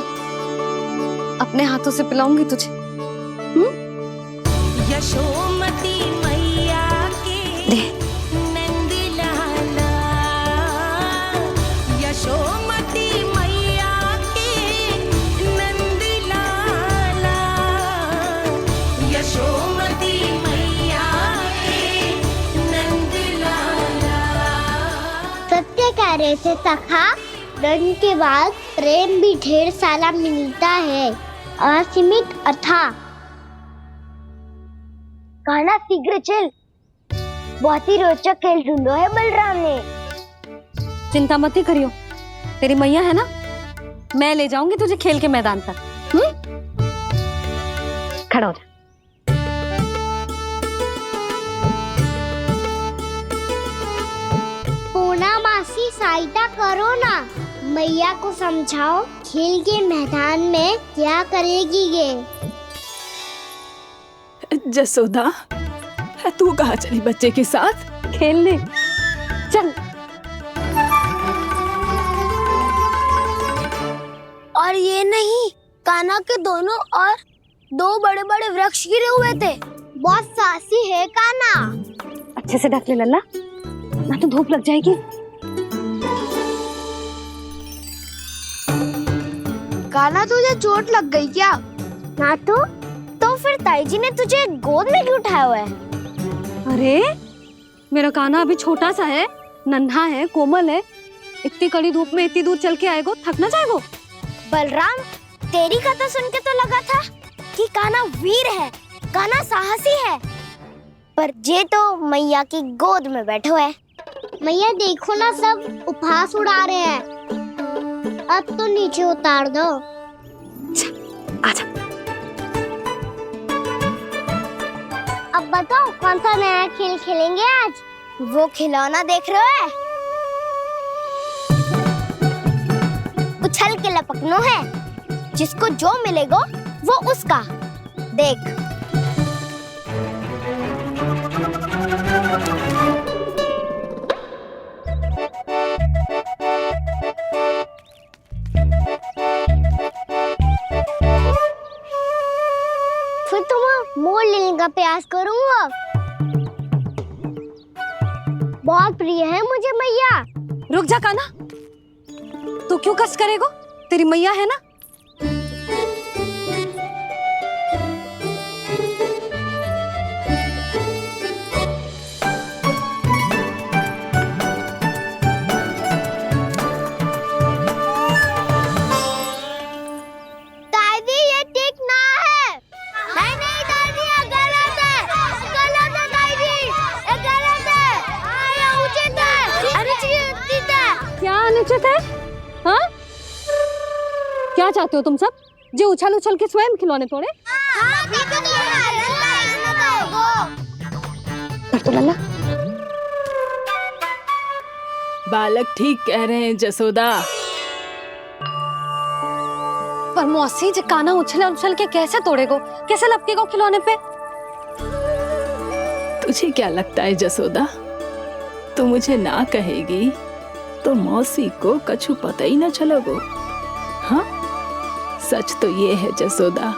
Speaker 7: अपने हाथों से पिलाऊंगी तुझे।
Speaker 1: यशोमती मैया के नंद लाला, यशोमती मैया के नंद लाला, यशोमती मैया के नंद लाला।
Speaker 6: सत्य कह रहे थे सखा, दंड के बाद प्रेम भी ढेर सारा मिलता है, असीमित अथाह। कहना शीघ्र चल, बहुत ही रोचक खेल ढूंढो है बलराम ने।
Speaker 7: चिंता मत ही करियो, तेरी मैया है ना, मैं ले जाऊंगी तुझे खेल के मैदान पर। खड़ा हो जा।
Speaker 6: पूना मासी सहायता करो ना, मैया को समझाओ खेल के मैदान में क्या करेगी ये।
Speaker 5: जसोदा, तू कहाँ चली बच्चे के साथ?
Speaker 7: खेलने चल।
Speaker 6: और ये नहीं, कान्हा के दोनों और दो बड़े बड़े वृक्ष गिरे हुए थे। बहुत साहसी है कान्हा।
Speaker 7: अच्छे से ढक ले लल्ला, ना तो धूप लग जाएगी।
Speaker 6: कान्हा तुझे चोट लग गई क्या? ना तो फिर ताई जी ने तुझे गोद में क्यों उठाया हुआ है?
Speaker 7: अरे मेरा कान्हा अभी छोटा सा है, नन्हा है, कोमल है। इतनी कड़ी धूप में इतनी दूर चल के आएगो, थक ना जाएगो?
Speaker 6: बलराम, तेरी कथा सुन के तो लगा था कि कान्हा वीर है, कान्हा साहसी है, पर जे तो मैया की गोद में बैठो है। मैया देखो ना, सब उपहास उड़ा रहे हैं। अब तो नीचे उतार दो। आजा। अब बताओ कौन सा नया खेल खेलेंगे आज? वो खिलौना देख रहे हो? उछल के लपकनो है, जिसको जो मिलेगा वो उसका। देख। फिर तुम मोड़ लेने का प्रयास करूंगा। बहुत प्रिय है मुझे मैया।
Speaker 7: रुक जा कान्हा, तू क्यों कष्ट करेगा? तेरी मैया है ना।
Speaker 6: दादी ये ठीक ना है। नहीं नहीं दादी, ये गलत है। गलत है दादी, ये गलत है। ये उचित है, अनुचित है।
Speaker 7: क्या अनुचित है? हाँ? क्या चाहते हो तुम सब? जो उछल उछल के स्वयं खिलौने तोड़े? तो लल्ला,
Speaker 5: बालक ठीक कह रहे हैं जसोदा।
Speaker 7: पर मौसी जी, कान्हा उछल उछल के कैसे तोड़ेगो? कैसे लपकेगो खिलौने पे?
Speaker 5: तुझे क्या लगता है जसोदा, तू मुझे ना कहेगी तो मौसी को कछु पता ही न चलोगो। हाँ, सच तो ये है जसोदा,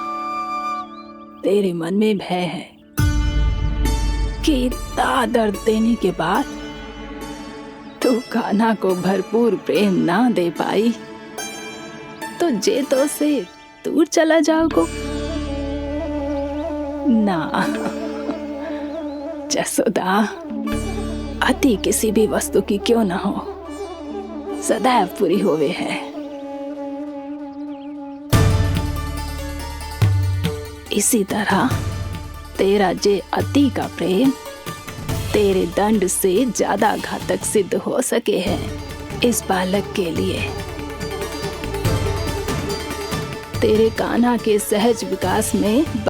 Speaker 5: तेरे मन में भय है कि इतना दर्द देने के बाद तू कान्हा को भरपूर प्रेम ना दे पाई तो जेतो से दूर चला जाओगो ना। जसोदा, अति किसी भी वस्तु की क्यों ना हो, सदैव पूरी होवे है। इसी तरह तेरा जे अति का प्रेम तेरे दंड से ज्यादा घातक सिद्ध हो सके है इस बालक के लिए। तेरे कान्हा के सहज विकास में